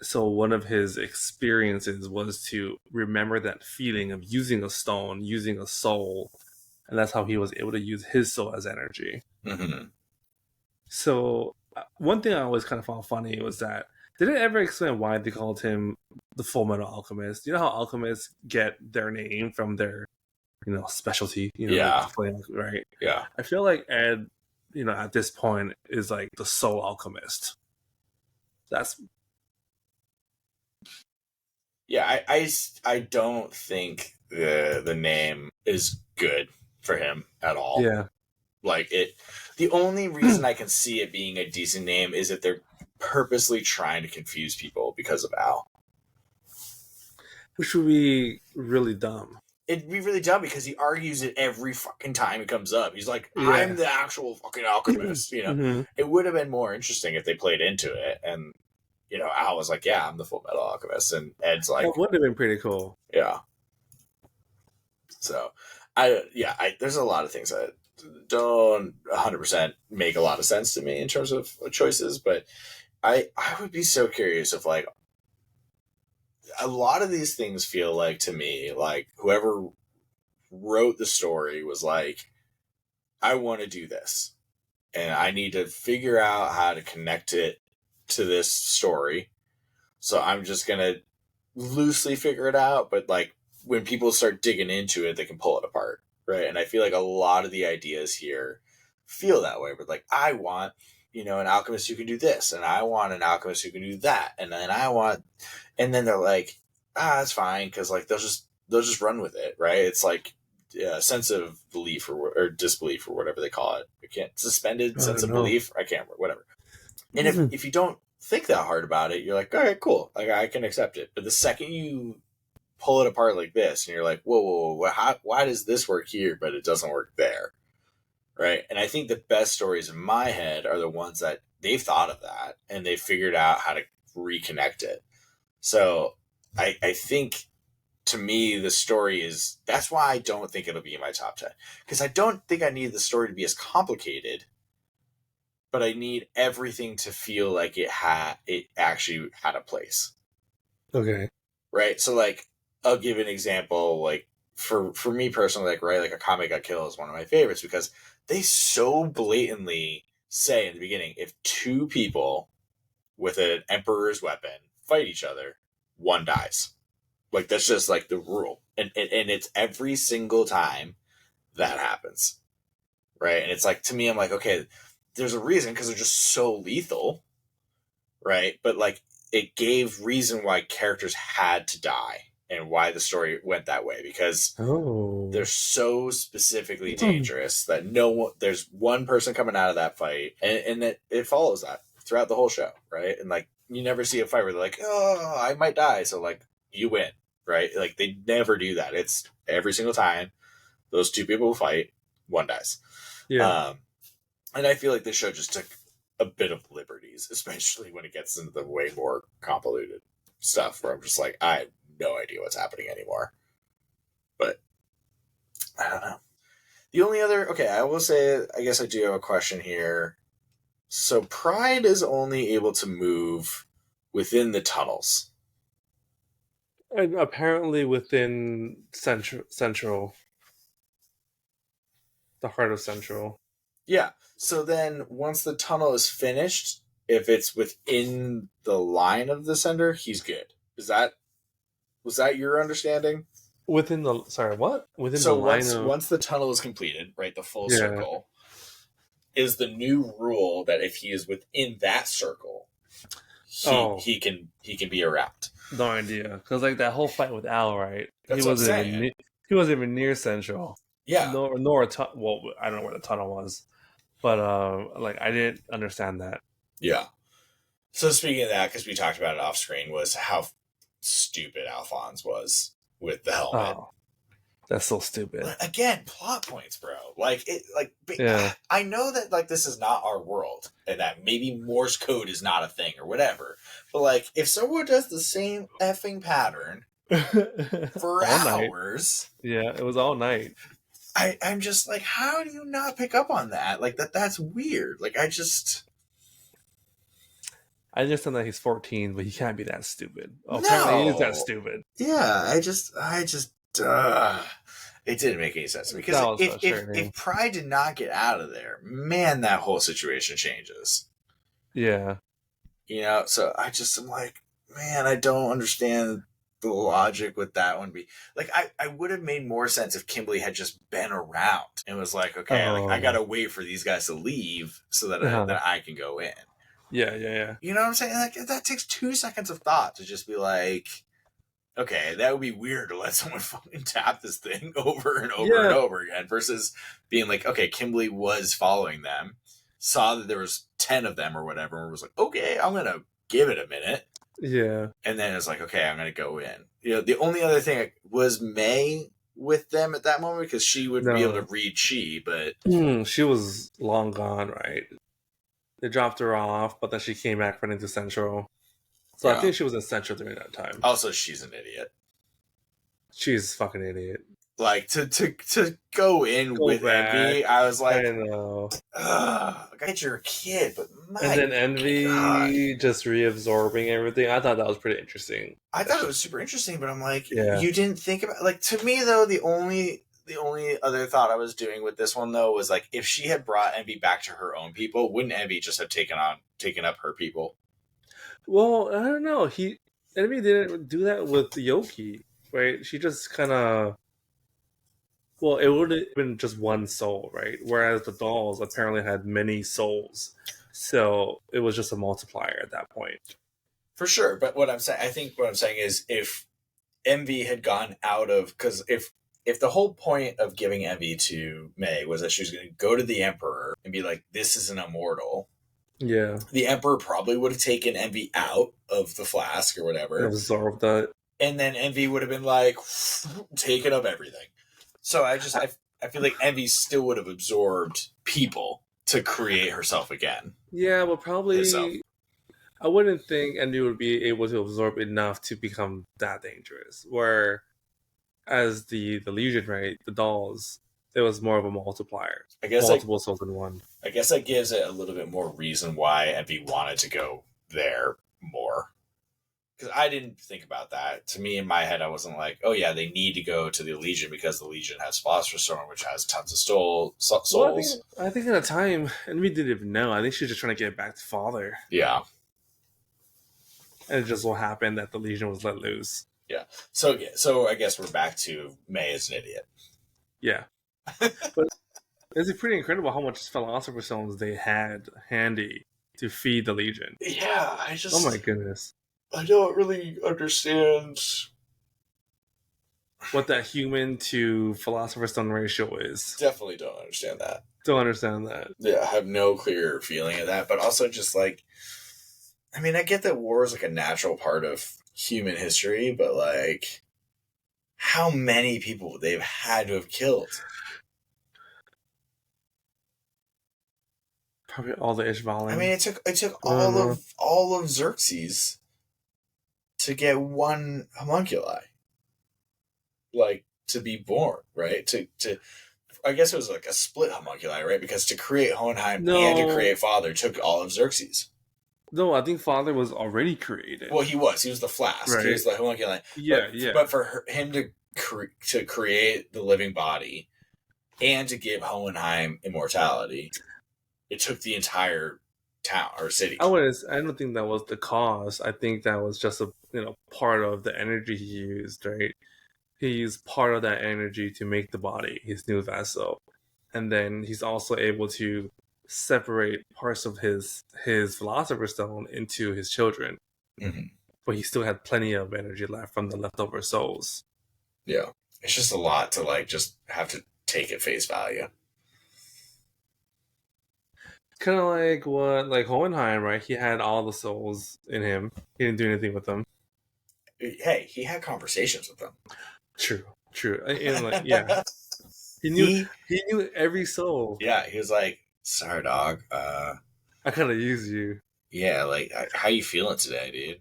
So one of his experiences was to remember that feeling of using a stone, using a soul, and that's how he was able to use his soul as energy. Mm-hmm. So one thing I always kind of found funny was that, did it ever explain why they called him the Fullmetal Alchemist? You know how alchemists get their name from their, specialty, Yeah. right? Yeah. I feel like Ed, at this point is like the sole alchemist. That's Yeah, I don't think the name is good for him at all. Yeah. Like, the only reason I can see it being a decent name is that they're purposely trying to confuse people because of Al. Which would be really dumb. It'd be really dumb because he argues it every fucking time it comes up. He's like, Yeah. I'm the actual fucking alchemist. Mm-hmm. It would have been more interesting if they played into it. And, Al was like, yeah, I'm the Fullmetal Alchemist. And Ed's like, That would have been pretty cool. yeah. So, there's a lot of things that don't 100% make a lot of sense to me in terms of choices, but I would be so curious if, like, a lot of these things feel like, to me, like, whoever wrote the story was like, I want to do this and I need to figure out how to connect it to this story. So I'm just going to loosely figure it out. But, like, when people start digging into it, they can pull it apart. Right. And I feel like a lot of the ideas here feel that way. But, like, I want, an alchemist who can do this, and I want an alchemist who can do that. And then they're like, that's fine. Cause, like, they'll just run with it. Right. It's like, sense of belief or disbelief or whatever they call it. I can't suspended sense of belief. I can't remember, whatever. And if you don't think that hard about it, you're like, all right, cool. Like, I can accept it. But the second you pull it apart like this, and you're like, whoa, why does this work here, but it doesn't work there? Right. And I think the best stories in my head are the ones that they've thought of that and they figured out how to reconnect it. So I think, to me, the story is, that's why I don't think it'll be in my top 10, because I don't think I need the story to be as complicated, but I need everything to feel like it actually had a place. Okay. Right. So, like, I'll give an example. Like, for me personally, like, right, like, A Comet Got Killed is one of my favorites because they so blatantly say in the beginning, if two people with an emperor's weapon fight each other, one dies. Like, that's just, like, the rule. And it's every single time that happens. Right. And it's like, to me, I'm like, okay, there's a reason, because they're just so lethal. Right. But, like, it gave reason why characters had to die and why the story went that way, because they're so specifically dangerous that there's one person coming out of that fight, and it follows that throughout the whole show. Right. And, like, you never see a fight where they're like, oh, I might die, so, like, you win. Right. Like, they never do that. It's every single time those two people fight, one dies. Yeah. And I feel like this show just took a bit of liberties, especially when it gets into the way more convoluted stuff where I'm just like, I have no idea what's happening anymore. But I don't know. The only other, okay, I will say, I guess I do have a question here. So Pride is only able to move within the tunnels. And apparently within Central, the heart of Central. Yeah. So then once the tunnel is finished, if it's within the line of the center, he's good. Was that your understanding? Within the sorry, what? Within the So line of once the tunnel is completed, right, the full yeah. circle is the new rule that if he is within that circle, Oh, he can be around. no idea. Because like that whole fight with Al, right? That's what I'm saying. He wasn't even near Central. Yeah. Nor a well, I don't know where the tunnel was, but like I didn't understand that. Yeah. So speaking of that, because we talked about it off screen, was how stupid Alphonse was with the helmet. Oh, that's so stupid. Again, plot points, bro. Yeah. I know that like this is not our world, and that maybe Morse code is not a thing or whatever. But like, if someone does the same effing pattern for hours, yeah, it was all night. I'm just like, how do you not pick up on that? Like that's weird. Like I understand that he's 14, but he can't be that stupid. Oh, no. apparently he is that stupid. Yeah, it didn't make any sense because if Pride did not get out of there, man, that whole situation changes. Yeah. You know, so I'm like, man, I don't understand the logic with that one. Like, I would have made more sense if Kimberly had just been around and was like, okay, like I gotta wait for these guys to leave so that I can go in. Yeah. You know what I'm saying? Like that takes 2 seconds of thought to just be like, okay, that would be weird to let someone fucking tap this thing over and over and over again versus being like, okay, Kimberly was following them, saw that there was 10 of them or whatever, and was like, okay, I'm going to give it a minute. Yeah. And then it's like, okay, I'm going to go in. You know, the only other thing was May with them at that moment because she would be able to read Chi, but... she was long gone, right? They dropped her off, but then she came back running to Central. So I think she was in Central during that time. Also, she's an idiot. She's a fucking idiot. Like, to go in with Envy, I was like, I know. Get your kid, but and then Envy just reabsorbing everything. I thought that was pretty interesting. I thought it was super interesting, but I'm like, you didn't think about like to me though. The only other thought I was doing with this one though was like if she had brought Envy back to her own people, wouldn't Envy just have taken up her people? Well, I don't know. Envy didn't do that with Yoki, right? She just kind of. Well, it would have been just one soul, right? Whereas the dolls apparently had many souls, so it was just a multiplier at that point. For sure, but what I'm saying is if Envy had gone out of because if the whole point of giving Envy to May was that she was going to go to the Emperor and be like, "This is an immortal." Yeah, the Emperor probably would have taken Envy out of the flask or whatever, absorbed that, and then Envy would have been like taken up everything. So I feel like Envy still would have absorbed people to create herself again. Yeah, but probably herself. I wouldn't think Envy would be able to absorb enough to become that dangerous. Where as the Legion, right, the dolls, it was more of a multiplier. I guess multiple souls in one. I guess that gives it a little bit more reason why Envy wanted to go there more. Because I didn't think about that. To me, in my head, I wasn't like, oh yeah, they need to go to the Legion because the Legion has Philosopher's Stone, which has tons of souls. Well, I think at the time, Envy didn't even know. I think she was just trying to get back to Father. Yeah. And it just so happened that the Legion was let loose. Yeah. So I guess we're back to May as an idiot. Yeah. But it's pretty incredible how much Philosopher's Stones they had handy to feed the Legion. Yeah, oh my goodness. I don't really understand what that human to Philosopher's Stone ratio is. Definitely don't understand that. Don't understand that. Yeah, I have no clear feeling of that. But also just like, I mean, I get that war is like a natural part of human history, but like, how many people they've had to have killed? Probably all the Ishvalan. I mean, it took all of Xerxes to get one homunculi, like to be born, right? To I guess it was like a split homunculi, right? Because to create Hohenheim and to No, create Father took all of Xerxes. no, I think Father was already created. Well, he was the flask. He Right. was the homunculi. Yeah, yeah. But for him to create the living body and to give Hohenheim immortality, it took the entire town or city. I don't think that was the cause. I think that was just a part of the energy he used, right? He used part of that energy to make the body, his new vessel. And then he's also able to separate parts of his philosopher's stone into his children. Mm-hmm. But he still had plenty of energy left from the leftover souls. Yeah. It's just a lot to like just have to take at face value. Kind of like Hohenheim, right? He had all the souls in him. He didn't do anything with them. Hey, he had conversations with them. True. And yeah, he knew every soul. Yeah, he was like, "Sorry, dog. I kind of use you." Yeah, like, how you feeling today, dude?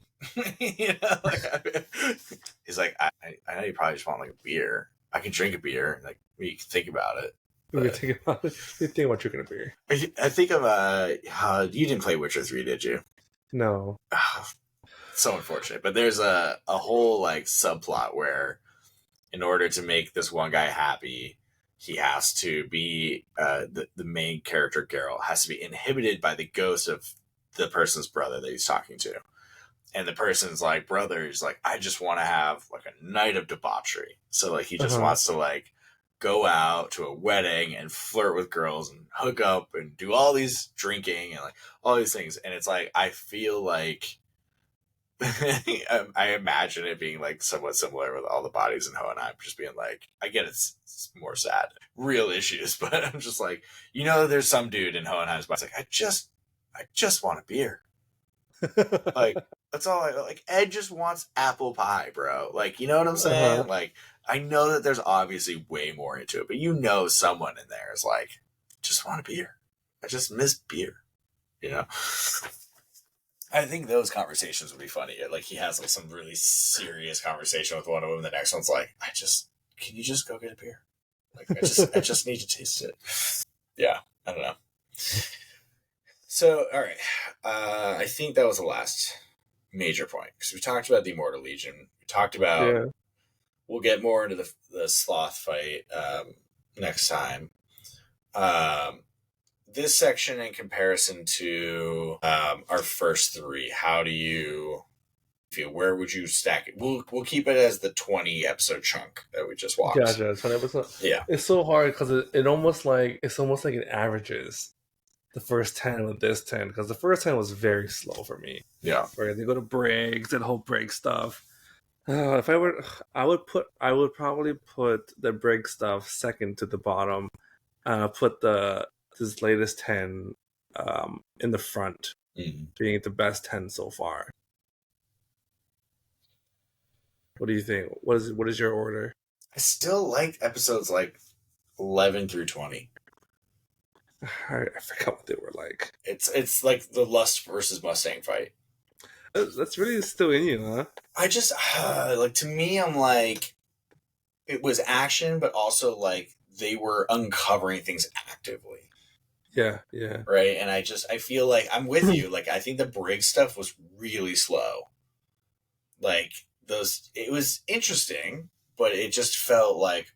He's like, I know you probably just want like a beer. I can drink a beer. Like, you can think about it. We can think about it. We think about drinking a beer. I think of you didn't play Witcher 3, did you? No. So unfortunate. But there's a whole like subplot where in order to make this one guy happy, he has to be the main character, Geralt, has to be inhibited by the ghost of the person's brother that he's talking to. And the person's like, brother, he's like, I just want to have like a night of debauchery. So like he just wants to like go out to a wedding and flirt with girls and hook up and do all these drinking and like all these things. And it's like, I feel like I imagine it being like somewhat similar with all the bodies in Hohenheim, just being like, I get it's more sad, real issues, but I'm just like, there's some dude in Hohenheim's body. It's like, I just want a beer. Like, that's all like. Ed just wants apple pie, bro. Like, you know what I'm saying? Like, I know that there's obviously way more into it, but someone in there is like, just want a beer. I just miss beer. I think those conversations would be funny. Like, he has like some really serious conversation with one of them. The next one's like, can you just go get a beer? Like, I just need to taste it. Yeah, I don't know. So, all right. I think that was the last major point because we talked about the Immortal Legion. We talked about, we'll get more into the Sloth fight next time. This section in comparison to our first three, how do you feel? Where would you stack it? We'll keep it as the 20 episode chunk that we just watched. Gotcha, 20 episodes. Yeah, it's so hard because it's almost like it averages the first 10 with this 10 because the first 10 was very slow for me. Yeah, where they go to breaks and whole break stuff. If I were, I would probably put the break stuff second to the bottom. Put this latest 10 in the front, being the best 10 so far. What do you think? What is your order? I still like episodes like 11 through 20. I forgot what they were like. It's like the Lust versus Mustang fight. That's really still in you, huh? I just like, to me, I'm like, it was action, but also like they were uncovering things actively. Yeah. Right, and I feel like I'm with you. Like, I think the Briggs stuff was really slow. Like, it was interesting, but it just felt like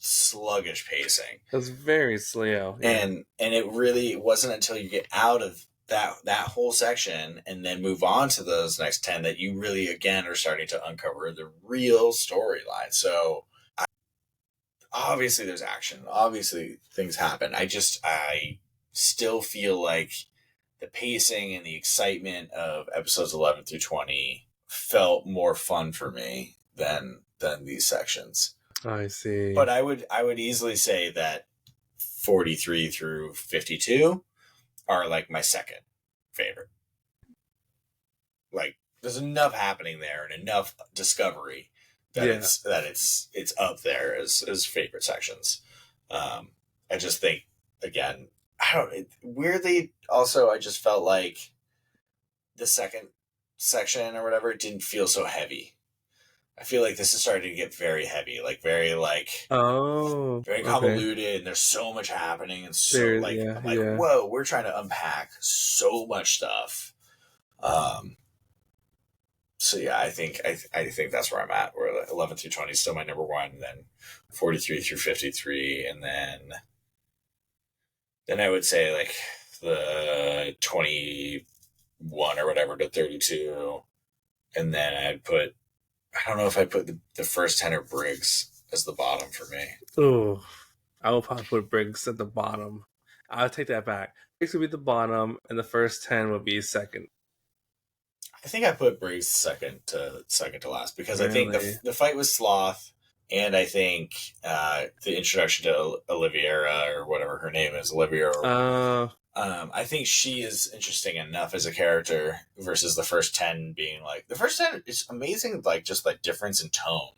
sluggish pacing. It was very slow. Yeah. And it really wasn't until you get out of that whole section and then move on to those next 10 that you really, again, are starting to uncover the real storyline. So, obviously there's action. Obviously things happen. I still feel like the pacing and the excitement of episodes 11 through 20 felt more fun for me than these sections. I see. But I would easily say that 43 through 52 are like my second favorite. Like, there's enough happening there and enough discovery that it's up there as favorite sections. I just think, again, weirdly, also, I just felt like the second section or whatever, it didn't feel so heavy. I feel like this is starting to get very heavy, like very Oh, very okay. convoluted, and there's so much happening, and so There, like yeah, I'm like, yeah. whoa, we're trying to unpack so much stuff. Um, so yeah, I think that's where I'm at. Where 11 through 20 is still my number one, then 43 through 53, and then I would say like the 21 or whatever to 32, and then I'd put, I don't know if I put the first 10 or Briggs as the bottom for me. Oh, I will probably put Briggs at the bottom. I'll take that back. Briggs would be the bottom, and the first 10 would be second. I think I put Briggs second to last because I think Really? the fight with Sloth, and I think the introduction to Oliviera or whatever her name is, Olivia. Uh, I think she is interesting enough as a character versus the first 10 being like the first 10 is amazing, like just like difference in tone.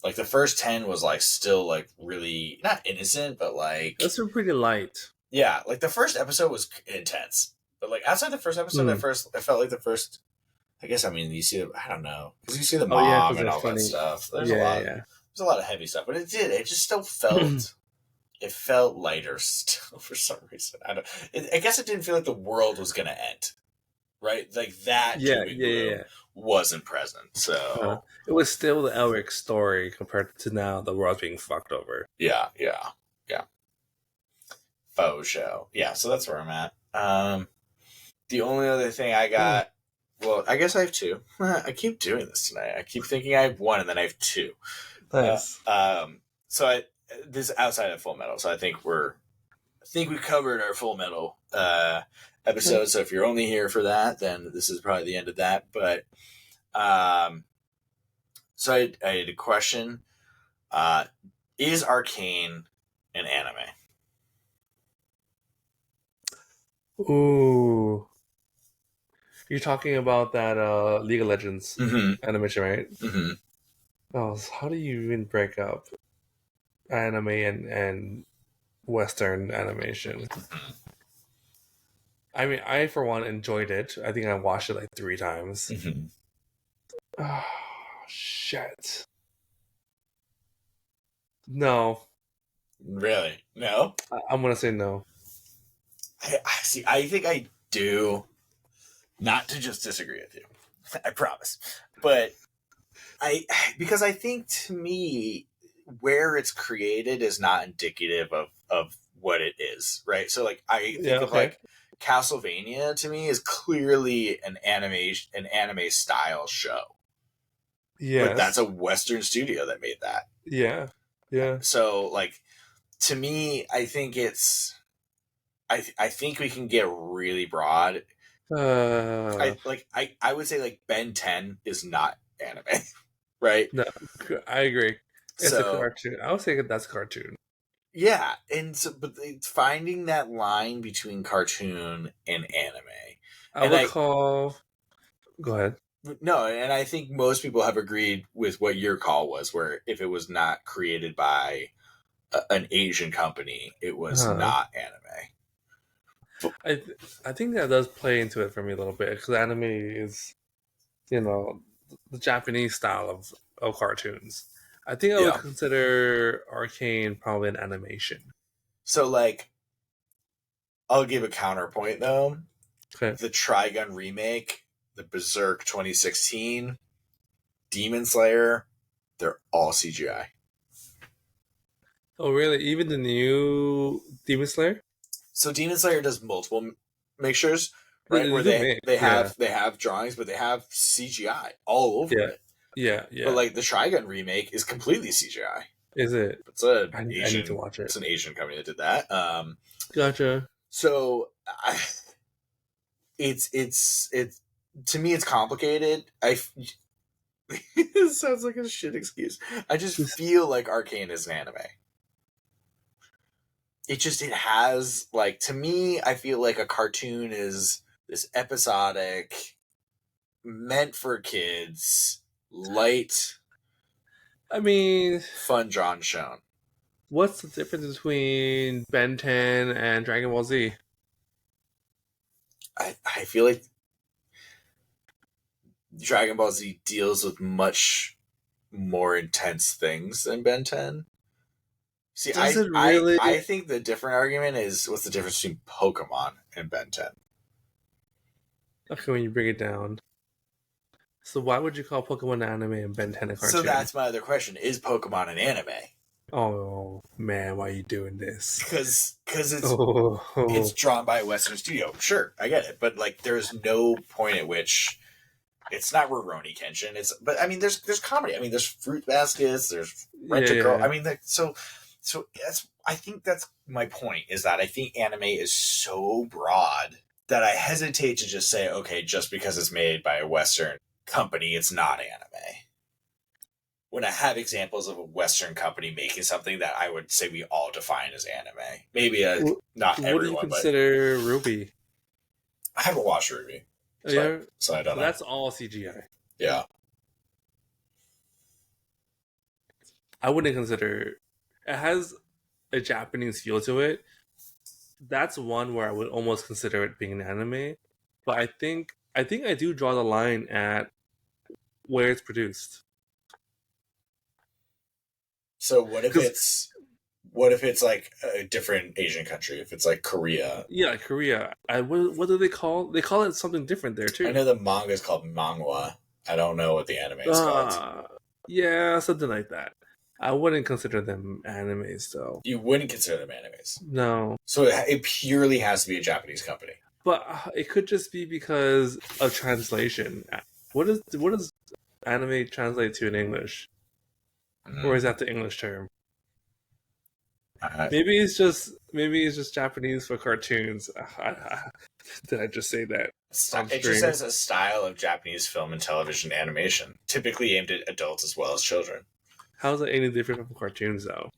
Like the first 10 was like still like really not innocent, but like those are pretty light. yeah, like the first episode was intense. But like outside the first episode, Mm. I felt like the first. I guess I mean you see, I don't know, because you see the Oh yeah, mom because and they're all that funny. stuff. Yeah, yeah. There's a lot of heavy stuff, but it just still Yeah. felt it felt lighter still for some reason. I guess it didn't feel like the world was gonna end, right? Like that Yeah, doom and yeah, gloom yeah. wasn't present. So It was still the Elric story compared to now the world's being fucked over. yeah, faux show. Yeah, so that's where I'm at. The only other thing I Hmm. got, well, I guess I have two. I keep doing this tonight. I keep thinking I have one, and then I have two. Uh, Nice. um, so this is outside of Fullmetal. So I think we covered our Fullmetal Okay. episode. So if you're only here for that, then this is probably the end of that. But um, so I had a question: uh, is Arcane an anime? Ooh. You're talking about that League of Legends Mm-hmm. animation, right? Mm-hmm. Oh, so how do you even break up anime and Western animation? I mean, I for one enjoyed it. I think I watched it like 3 times. Mm-hmm. Oh, shit. No, Really? No. I'm gonna say no. I see. I think I do. Not to just disagree with you, I promise. But I because I think to me where it's created is not indicative of what it is, right? So like I Yeah. think of Okay. like Castlevania to me is clearly an anime style show, but that's Yes. a Western studio that made that. Yeah. Yeah. So like to me, I think I think we can get really broad. Uh, I would say like Ben 10 is not anime, right? no, I agree. It's a So cartoon. I would say that's a cartoon. yeah, and so but it's finding that line between cartoon and anime. I And would I call. Go ahead. no, and I think most people have agreed with what your call was, where if it was not created by an Asian company, it was Huh. not anime. But, I think that does play into it for me a little bit because anime is you know the Japanese style of cartoons. I think I would yeah. consider Arcane probably an animation. So like I'll give a counterpoint though. Okay. The Trigun remake, the Berserk 2016, Demon Slayer, they're all CGI. Oh, really? Even the new Demon Slayer? So Demon Slayer does multiple mixtures, right? They Where do mix. they Yeah. have drawings, but they have CGI all over Yeah. it. Yeah. But Yeah. like the Trigun remake is completely CGI. Is it? I need to watch it. It's an Asian company that did that. Gotcha. So it's to me it's complicated. It sounds like a shit excuse. I just feel like Arcane is an anime. It has like to me I feel like a cartoon is this episodic meant for kids light I mean, fun drawn shown. what's the difference between Ben 10 and Dragon Ball Z? I feel like Dragon Ball Z deals with much more intense things than Ben 10. See, Does it really? I think the different argument is what's the difference between Pokemon and Ben 10? Okay, when you bring it down. So why would you call Pokemon anime and Ben 10 a cartoon? So that's my other question. Is Pokemon an anime? Oh man, why are you doing this? Because it's drawn by a Western studio. Sure, I get it, but like, there's no point at which it's not Rurouni Kenshin. But I mean, there's comedy. I mean, there's Fruit Baskets. There's Rent a Girl. Yeah. I mean, so I think that's my point. Is that I think anime is so broad that I hesitate to just say, okay, just because it's made by a Western company, it's not anime. When I have examples of a Western company making something that I would say we all define as anime. Maybe not everyone, what do you consider Ruby? I haven't watched Ruby. So I don't know. That's all CGI. Yeah. I wouldn't consider... It has a Japanese feel to it. That's one where I would almost consider it being an anime. But I think I do draw the line at where it's produced. So what if it's like a different Asian country? If it's like Korea? Yeah, Korea. What do they call? They call it something different there too. I know the manga is called manhwa. I don't know what the anime is called. Yeah, something like that. I wouldn't consider them animes though. You wouldn't consider them animes? No. So it purely has to be a Japanese company. But it could just be because of translation. What does anime translate to in English? Or is that the English term? Maybe it's just Japanese for cartoons. Did I just say that? It just says a style of Japanese film and television animation, typically aimed at adults as well as children. How is it any different from cartoons, though?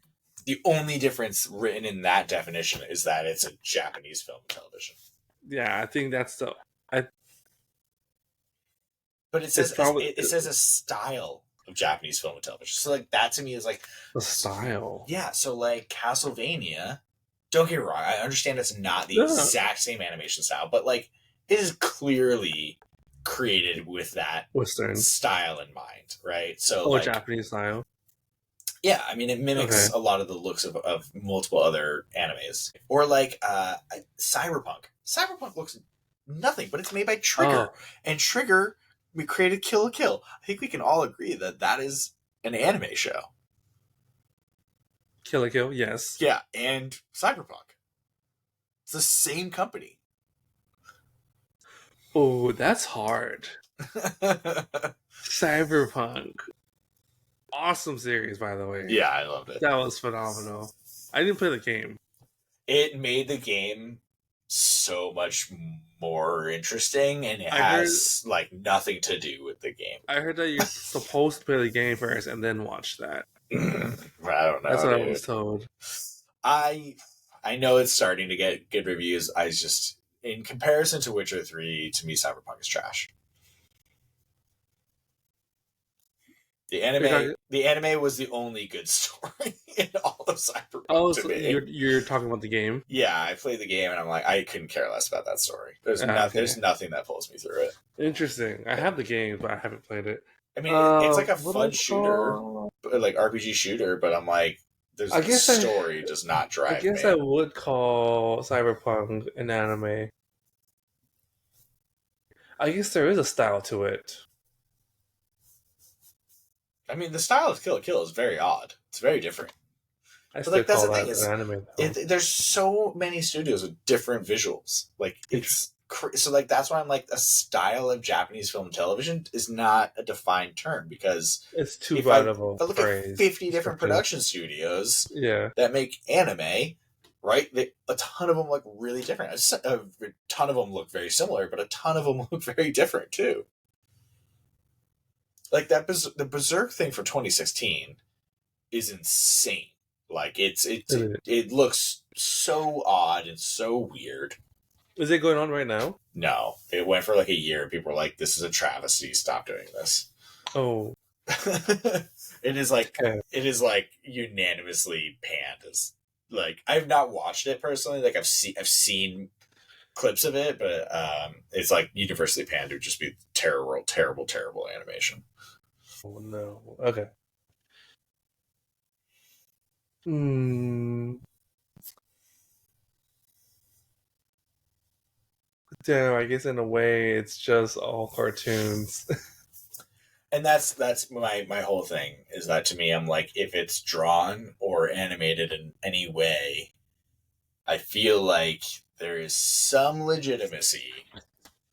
The only difference written in that definition is that it's a Japanese film and television. Yeah, I think that's the. But it says it says a style of Japanese film and television. So like that to me is like the style. Yeah, so like Castlevania, don't get me wrong, I understand it's not the exact same animation style, but like it is clearly created with that Western style in mind, right? So like Japanese style. Yeah, I mean it mimics a lot of the looks of multiple other animes. Or like Cyberpunk. Cyberpunk looks nothing, but it's made by Trigger. And Trigger, we created Kill la Kill. I think we can all agree that is an anime show. Kill la Kill, yes. Yeah, and Cyberpunk. It's the same company. Oh, that's hard. Cyberpunk. Awesome series, by the way. Yeah, I loved it. That was phenomenal. I didn't play the game. It made the game so much more interesting, and it has like nothing to do with the game. I heard that you're supposed to play the game first and then watch that. I don't know. That's what I was told. I know it's starting to get good reviews. I just, in comparison to Witcher 3, to me, Cyberpunk is trash. The anime was the only good story in all of Cyberpunk. Oh, so you're talking about the game? Yeah, I played the game and I'm like, I couldn't care less about that story. There's nothing that pulls me through it. Interesting. I have the game, but I haven't played it. I mean, it's like a fun shooter, like RPG shooter, but I'm like, story does not drive me. I guess I would call Cyberpunk an anime. I guess there is a style to it. I mean, the style of Kill la Kill is very odd. It's very different. But like that's the thing is, anime, there's so many studios with different visuals. Like so like that's why I'm like a style of Japanese film and television is not a defined term because it's too broad of a look at 50 different production studios that make anime. Right, a ton of them look really different. A ton of them look very similar, but a ton of them look very different too. Like the Berserk thing for 2016 is insane. Like it looks so odd and so weird. Is it going on right now? No, it went for like a year. People were like, "This is a travesty. Stop doing this." Oh, it is like unanimously panned as like I've not watched it personally. Like I've seen clips of it, but it's like universally panned to just be terrible animation. Oh no. Okay. Hmm. Damn, I guess in a way it's just all cartoons. And that's my whole thing is that to me I'm like if it's drawn or animated in any way, I feel like there is some legitimacy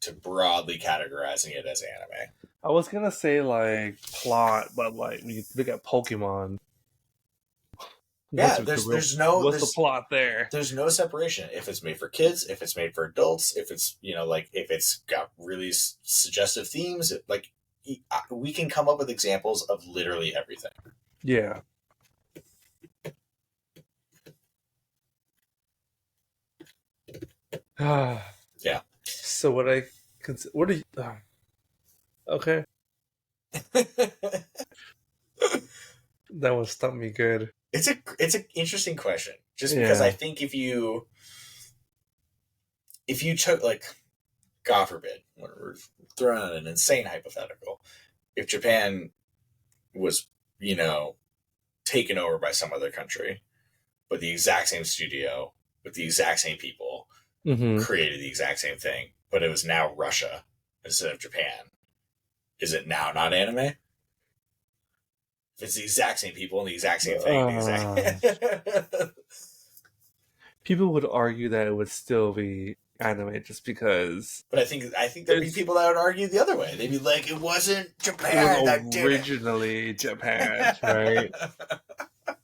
to broadly categorizing it as anime. I was gonna say like plot, but like when you look at Pokemon, Yeah, what's the plot there? there's no separation if it's made for kids, if it's made for adults, if it's like if it's got really suggestive themes, like we can come up with examples of literally everything. Yeah. Yeah. So what I what do you? Okay, that one stumped me good. It's an interesting question just because I Yeah. think if you took like God forbid we're throwing out an insane hypothetical, if Japan was taken over by some other country but the exact same studio with the exact same people Mm-hmm. created the exact same thing, but it was now Russia instead of Japan, is it now not anime? If it's the exact same people and the exact same thing, the exact People would argue that it would still be anime just because But I think there'd be people that would argue the other way. They'd be like, it wasn't it was Japan that did originally Japan, right? it.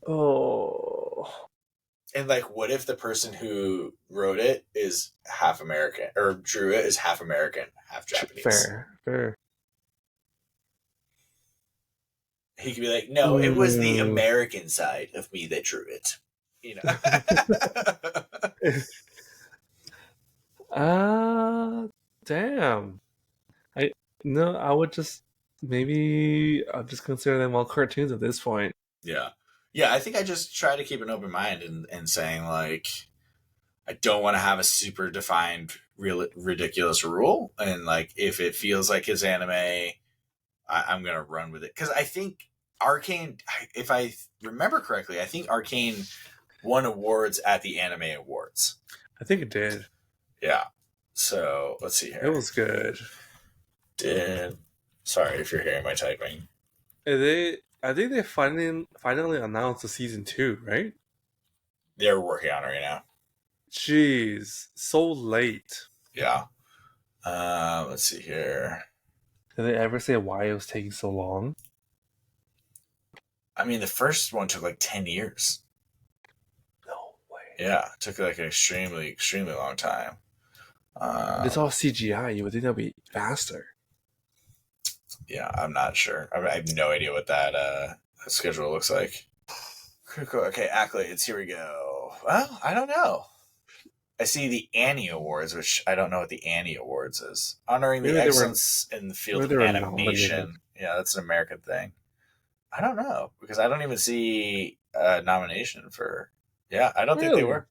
Oh, And like, what if the person who wrote it is half American or drew it is half American, half Japanese? fair. He could be like, no, it was the American side of me that drew it. Damn. I no, I would just maybe I'll just consider them all cartoons at this point. Yeah. Yeah, I think I just try to keep an open mind and saying like I don't want to have a super defined real ridiculous rule, and like if it feels like it's anime, I'm gonna run with it because I think Arcane, if I remember correctly, I think Arcane won awards at the Anime Awards. I think it did. Yeah. So let's see here. It was good. Sorry if you're hearing my typing. I think they finally announced the season 2, right? They're working on it right now. Jeez, so late. Yeah. Let's see here. Did they ever say why it was taking so long? I mean, the first one took like 10 years. No way. Yeah, it took like an extremely long time. It's all CGI. You would think that'd be faster. Yeah, I'm not sure. I have no idea what that schedule looks like. Okay, accolades. Here we go. Well, I don't know. I see the Annie Awards, which I don't know what the Annie Awards is. Honoring the excellence in the field of animation. Yeah, that's an American thing. I don't know because I don't even see a nomination for. Yeah, I don't think they were.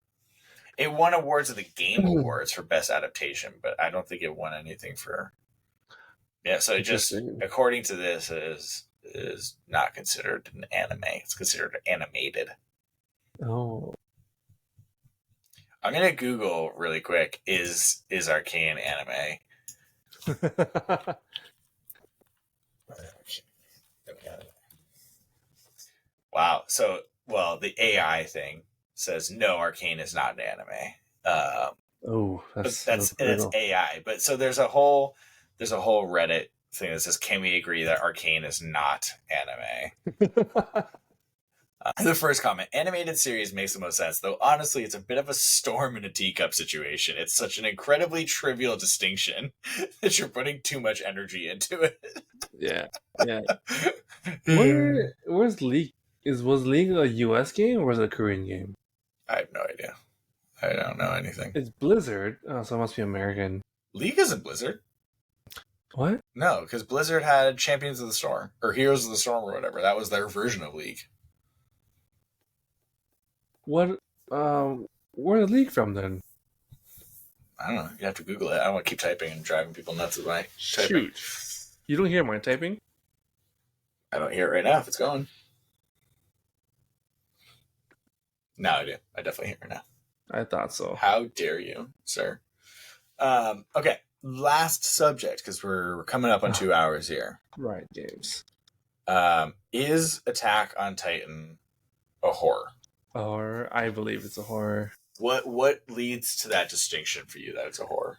It won awards at the Game Awards for Best Adaptation, but I don't think it won anything for. Yeah, so it just according to this is not considered an anime. It's considered animated. Oh. I'm gonna Google really quick. Is Arcane anime? Wow. So, well, the AI thing says no, Arcane is not an anime. That's AI. But so there's a whole Reddit thing that says, can we agree that Arcane is not anime? The first comment, animated series makes the most sense, though honestly it's a bit of a storm in a teacup situation. It's such an incredibly trivial distinction that you're putting too much energy into it. Yeah. Where's League? Was League a US game or was it a Korean game? I have no idea. I don't know anything. It's Blizzard, so it must be American. League isn't Blizzard. What? No, because Blizzard had Champions of the Storm or Heroes of the Storm or whatever. That was their version of League. What? Where's the League from then? I don't know. You have to Google it. I don't want to keep typing and driving people nuts with my typing. You don't hear my typing? I don't hear it right now if it's going. No, I do. I definitely hear her now. I thought so. How dare you, sir? Okay, last subject, because we're coming up on 2 hours here. Right, James. Is Attack on Titan a horror? Or I believe it's a horror. What leads to that distinction for you that it's a horror?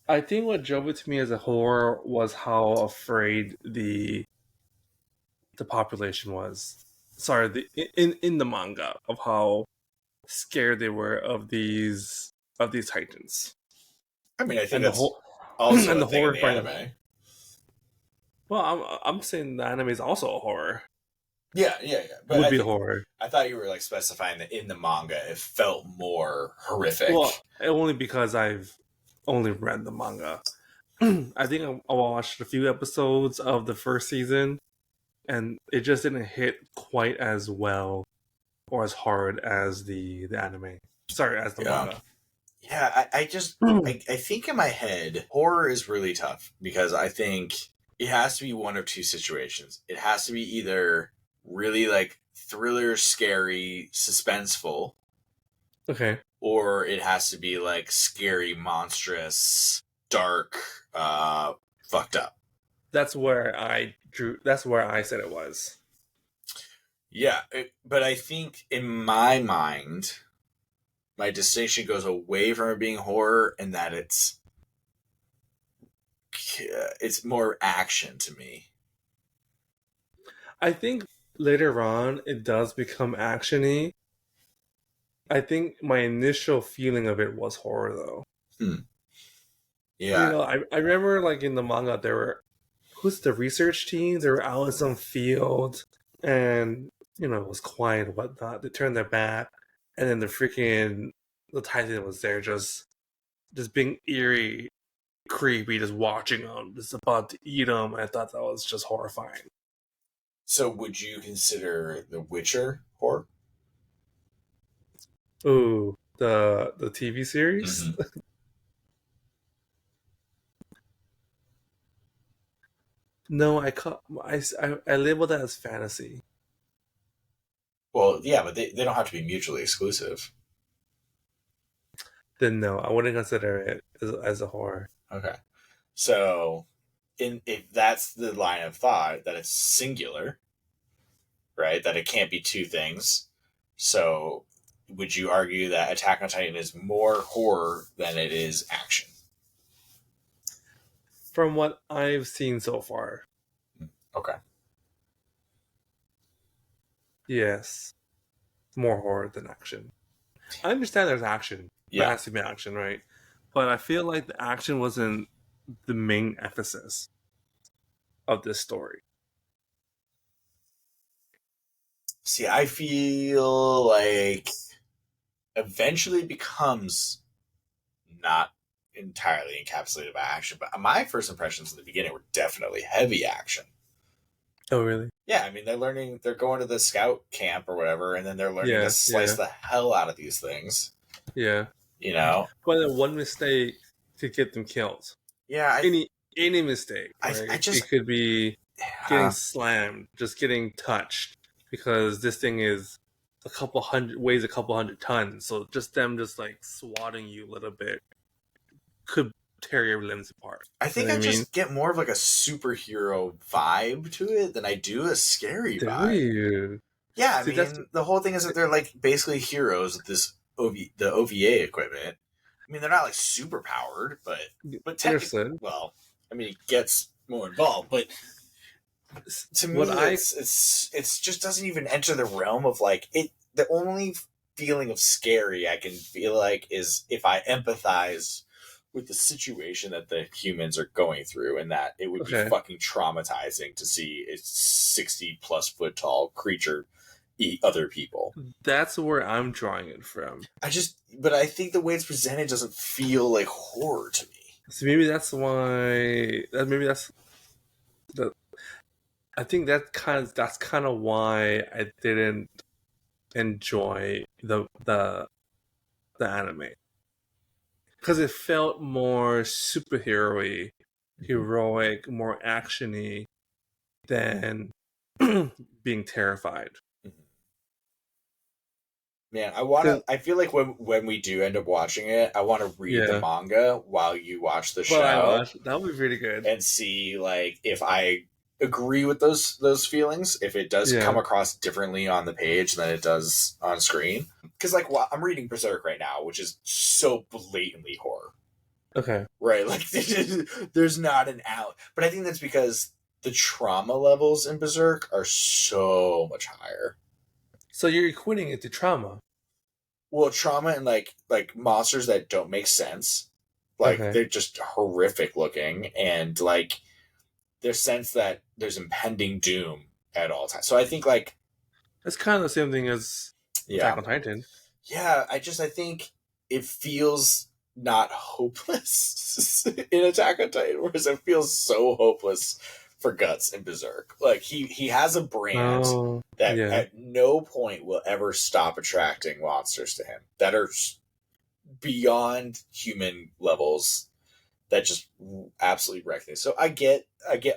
I think what drove it to me as a horror was how afraid the population was. Sorry, in the manga, of how scared they were of these titans. I mean, I think And that's the whole also and a the thing in horror the part. anime. Well, I'm saying the anime is also a horror. Yeah. But Would be a horror. I thought you were like specifying that in the manga it felt more horrific. Well, only because I've only read the manga. I think I watched a few episodes of the first season, and it just didn't hit quite as well or as hard as the anime. Sorry, as the manga. Yeah, I think in my head, horror is really tough because I think it has to be one of two situations. It has to be either really like thriller, scary, suspenseful. Okay. Or it has to be like scary, monstrous, dark, fucked up. That's where I said it was. Yeah, but I think in my mind, my distinction goes away from it being horror and that it's more action to me. I think later on it does become actiony. I think my initial feeling of it was horror, though. Yeah, You know, I remember like in the manga there were who's the research team? They were out in some field, and you know it was quiet and whatnot. They turned their back, and then the Titan was there, just being eerie, creepy, just watching them, just about to eat them. I thought that was just horrifying. So, would you consider The Witcher horror? Ooh, the TV series. Mm-hmm. No, I labeled that as fantasy. Well, yeah, but they don't have to be mutually exclusive. Then no, I wouldn't consider it as a horror. Okay, so if that's the line of thought that it's singular, right? That it can't be two things. So, would you argue that Attack on Titan is more horror than it is action? From what I've seen so far, Okay. yes, more horror than action. I understand there's action. Yeah. There has to be action, right? But I feel like the action wasn't the main emphasis of this story. See, I feel like eventually becomes not entirely encapsulated by action, but my first impressions in the beginning were definitely heavy action. Oh, really? Yeah, I mean, they're going to the scout camp or whatever, and then they're learning to slice the hell out of these things. Yeah. You know? But then one mistake could get them killed. Yeah. Any mistake. Right? It could be getting slammed, just getting touched, because this thing is weighs a couple hundred tons. So just them like swatting you a little bit could tear your limbs apart. I think I just get more of like a superhero vibe to it than I do a scary vibe. Yeah, I mean, the whole thing is that they're like basically heroes with this the OVA equipment. I mean, they're not like super powered, but technically, well, I mean, it gets more involved, but to me, it's just doesn't even enter the realm of like it. The only feeling of scary I can feel like is if I empathize with the situation that the humans are going through, and that it would be fucking traumatizing to see a 60+ foot tall creature eat other people. That's where I'm drawing it from. But I think the way it's presented doesn't feel like horror to me. So maybe that's why. I think that's kind of why I didn't enjoy the anime, because it felt more superhero-y, heroic, more actiony than being terrified. Man, Cause, I feel like when we do end up watching it, I want to read the yeah, manga while you watch the well, I show watched that would be pretty good. and see like if I agree with those feelings, if it does come Yeah. across differently on the page than it does on screen. Because like I'm reading Berserk right now, which is so blatantly horror. Okay. Right, like there's not an out, but I think that's because the trauma levels in Berserk are so much higher. So you're equating it to trauma. Well, trauma and like monsters that don't make sense, like Okay. they're just horrific looking, and like there's sense that there's impending doom at all times. So I think like It's kind of the same thing as yeah, Attack on Titan. yeah, I think it feels not hopeless in Attack on Titan, whereas it feels so hopeless for Guts in Berserk. Like he has a brand Oh, that yeah. at no point will ever stop attracting monsters to him that are beyond human levels that just absolutely wreck things. So I get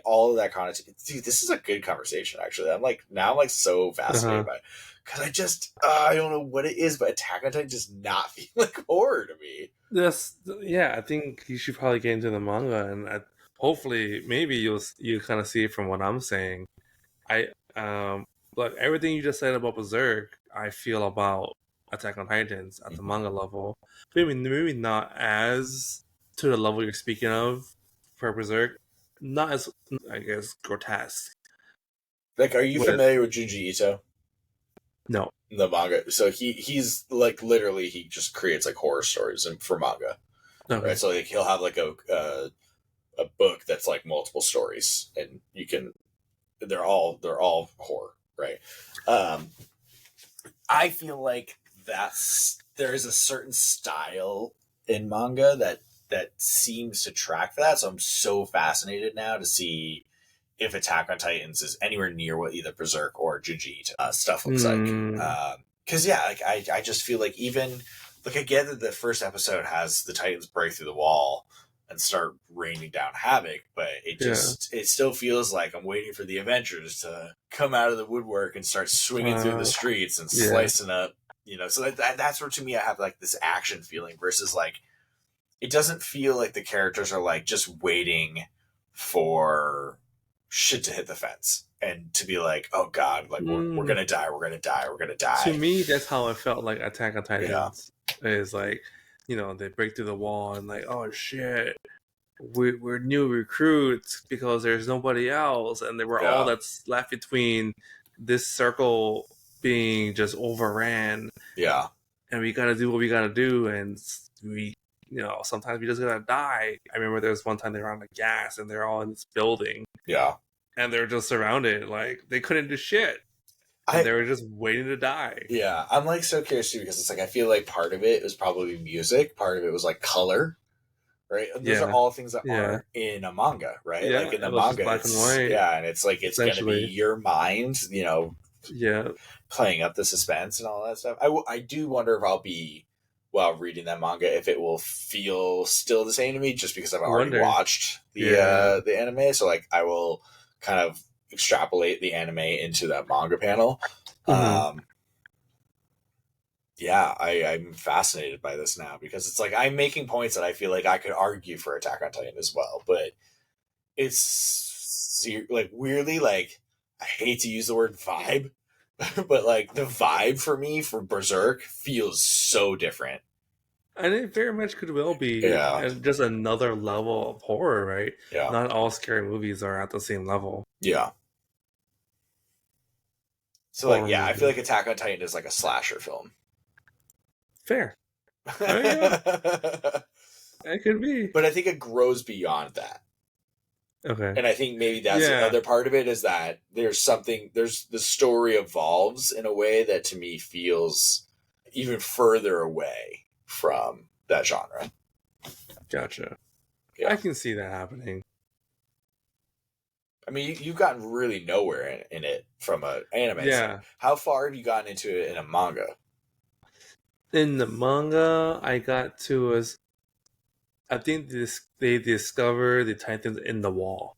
all of that content. Dude, this is a good conversation actually. I'm like so fascinated by it because I don't know what it is, but Attack on Titan does not feel like horror to me. Yeah. I think you should probably get into the manga, and hopefully, maybe you kind of see it from what I'm saying. I Look, everything you just said about Berserk, I feel about Attack on Titans at the manga level. Maybe not as to the level you're speaking of for Berserk. Not as, I guess, grotesque. Like, are you With familiar with Junji Ito? no, The manga. So he's like literally he just creates like horror stories for manga, okay, right? So like he'll have like a book that's like multiple stories, and you can they're all horror, right? Um, I feel like there is a certain style in manga that seems to track that. So I'm so fascinated now to see if Attack on Titans is anywhere near what either Berserk or Junji Ito stuff looks like. Because yeah, like I just feel like even like I get that the first episode has the Titans break through the wall and start raining down havoc, but yeah, it still feels like I'm waiting for the Avengers to come out of the woodwork and start swinging through the streets and yeah. slicing up, you know. So that's where to me I have like this action feeling versus like it doesn't feel like the characters are like just waiting for shit to hit the fence and to be like, oh god, like we're Mm, gonna die, we're gonna die, we're gonna to die. me, that's how I felt like Attack on Yeah, Titans is like. They break through the wall and like, oh shit, we're new recruits because there's nobody else, and they were all yeah, that's left between this circle being just overran, yeah, and we gotta do what we gotta do, and we, sometimes we just gotta die. I remember there was one time they were on the gas, and they're all in this building, yeah. and they're just surrounded, like they couldn't do shit, and I they were just waiting to die. Yeah, I'm like so curious too because it's like I feel like part of it was probably music, part of it was like color, right? And those are Yeah, all things that yeah, aren't in a manga, right? Like yeah. in the It was just manga, black and it's white, yeah, and it's like it's gonna be essentially. your mind, you know, Yeah. playing up the suspense and all that stuff. I do wonder if I'll be while reading that manga if it will feel still the same to me just because I've I already wonder. watched Yeah. the anime, so like I will kind of extrapolate the anime into that manga panel. Hmm. Um, yeah, I'm fascinated by this now because it's like I'm making points that I feel like I could argue for Attack on Titan as well, but it's like weirdly like I hate to use the word vibe, but like the vibe for me for Berserk feels so different. And it very much could well be Yeah, just another level of horror, right? yeah, Not all scary movies are at the same level. yeah. So like Horror yeah, I feel movies. like Attack on Titan is like a slasher film. Fair. Oh yeah, it could be. But I think it grows beyond that. Okay. And I think maybe that's the Yeah. other part of it is that there's the story evolves in a way that to me feels even further away from that genre. Gotcha. Yeah. I can see that happening. I mean, you've gotten really nowhere in it from an anime Yeah. standpoint. How far have you gotten into it in a manga? In the manga, I got to as I think they discover the Titans in the wall.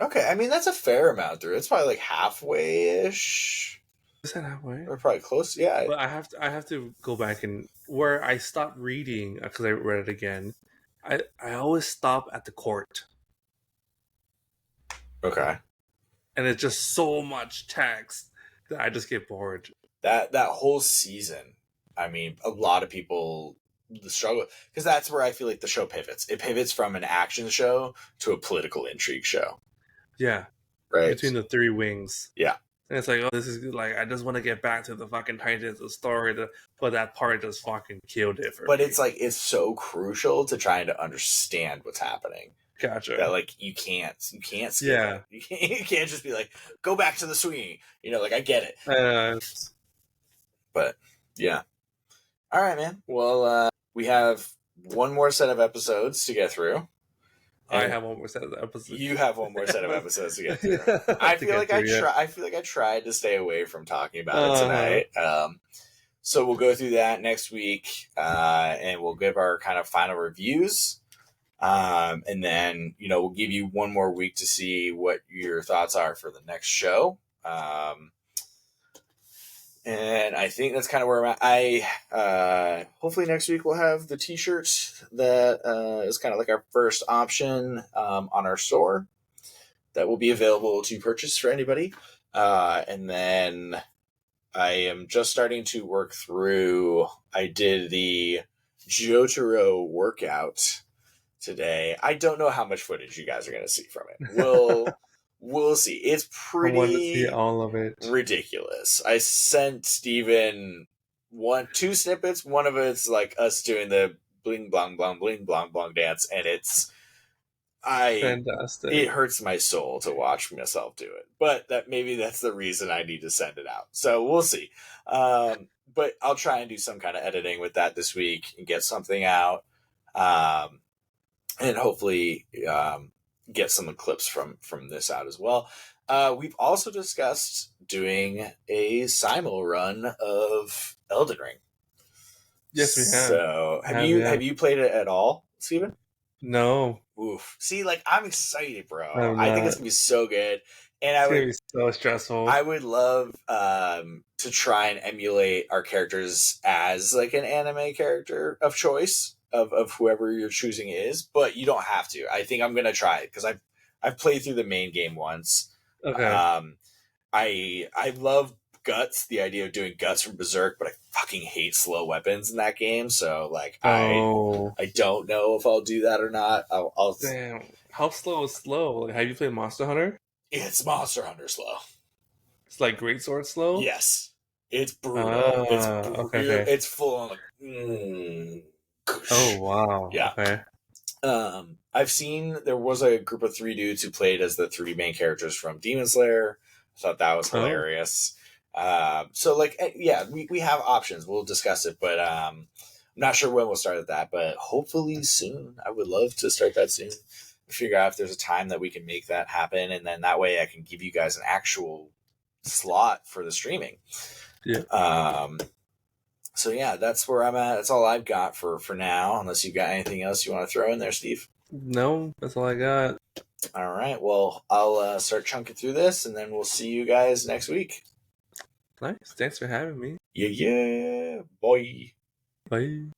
Okay, I mean that's a fair amount through. It's probably like halfway-ish. Is that halfway? Or probably close. Yeah. But I have to go back and where I stopped reading because I read it again. I always stop at the court, Okay. and it's just so much text that I just get bored. That whole season, I mean, a lot of people the struggle because that's where I feel like the show pivots. It pivots from an action show to a political intrigue show. Yeah, Right. between the three wings. Yeah. And it's like, oh, this is like I just want to get back to the fucking Titans, the story, but that part just fucking killed it for me. But it's like it's so crucial to trying to understand what's happening. Gotcha. That like you can't skip Yeah. it. You can't just be like go back to the swinging. You know, like I get it. But yeah. All right, man. Well, we have one more set of episodes to get through. I have one more set of episodes. You have one more set of episodes to get through. I feel like I tried to stay away from talking about it tonight. So we'll go through that next week, and we'll give our kind of final reviews. And then, we'll give you one more week to see what your thoughts are for the next show. And I think that's kind of where I'm at. Hopefully next week we'll have the t-shirt that is kind of like our first option on our store that will be available to purchase for anybody. And then I am just starting to work through, I did the Jotaro workout today. I don't know how much footage you guys are going to see from it. We'll see. It's pretty. I want to see all of it. Ridiculous. I sent Steven two snippets. One of it's like us doing the bling blong blong bling blong blong dance, and it's fantastic. It hurts my soul to watch myself do it. But that's the reason I need to send it out. So we'll see. But I'll try and do some kind of editing with that this week and get something out. And hopefully get some clips from this out as well. We've also discussed doing a simul run of Elden Ring. Yes, we have. So have you played it at all, Steven? No. Oof. See, like I'm excited, bro. I think it's gonna be so good. And it's gonna be so stressful. I would love to try and emulate our characters as like an anime character of choice. Of whoever you're choosing is, but you don't have to. I think I'm gonna try it because I've played through the main game once. Okay. I love Guts, the idea of doing Guts from Berserk, but I fucking hate slow weapons in that game. So like I don't know if I'll do that or not. I'll Damn. How slow is slow? Like, have you played Monster Hunter? It's Monster Hunter slow. It's like Greatsword slow. Yes, it's brutal. It's brutal. Okay. It's full on like. Oh wow! Yeah. Okay. I've seen there was a group of 3 dudes who played as the 3 main characters from Demon Slayer. I thought that was hilarious. So like, yeah, we have options. We'll discuss it, but I'm not sure when we'll start at that. But hopefully soon. I would love to start that soon. Figure out if there's a time that we can make that happen, and then that way I can give you guys an actual slot for the streaming. Yeah. So yeah, that's where I'm at. That's all I've got for now, unless you've got anything else you want to throw in there, Steve. No, that's all I got. All right. Well, I'll start chunking through this, and then we'll see you guys next week. Nice. Thanks for having me. Yeah. Bye. Bye.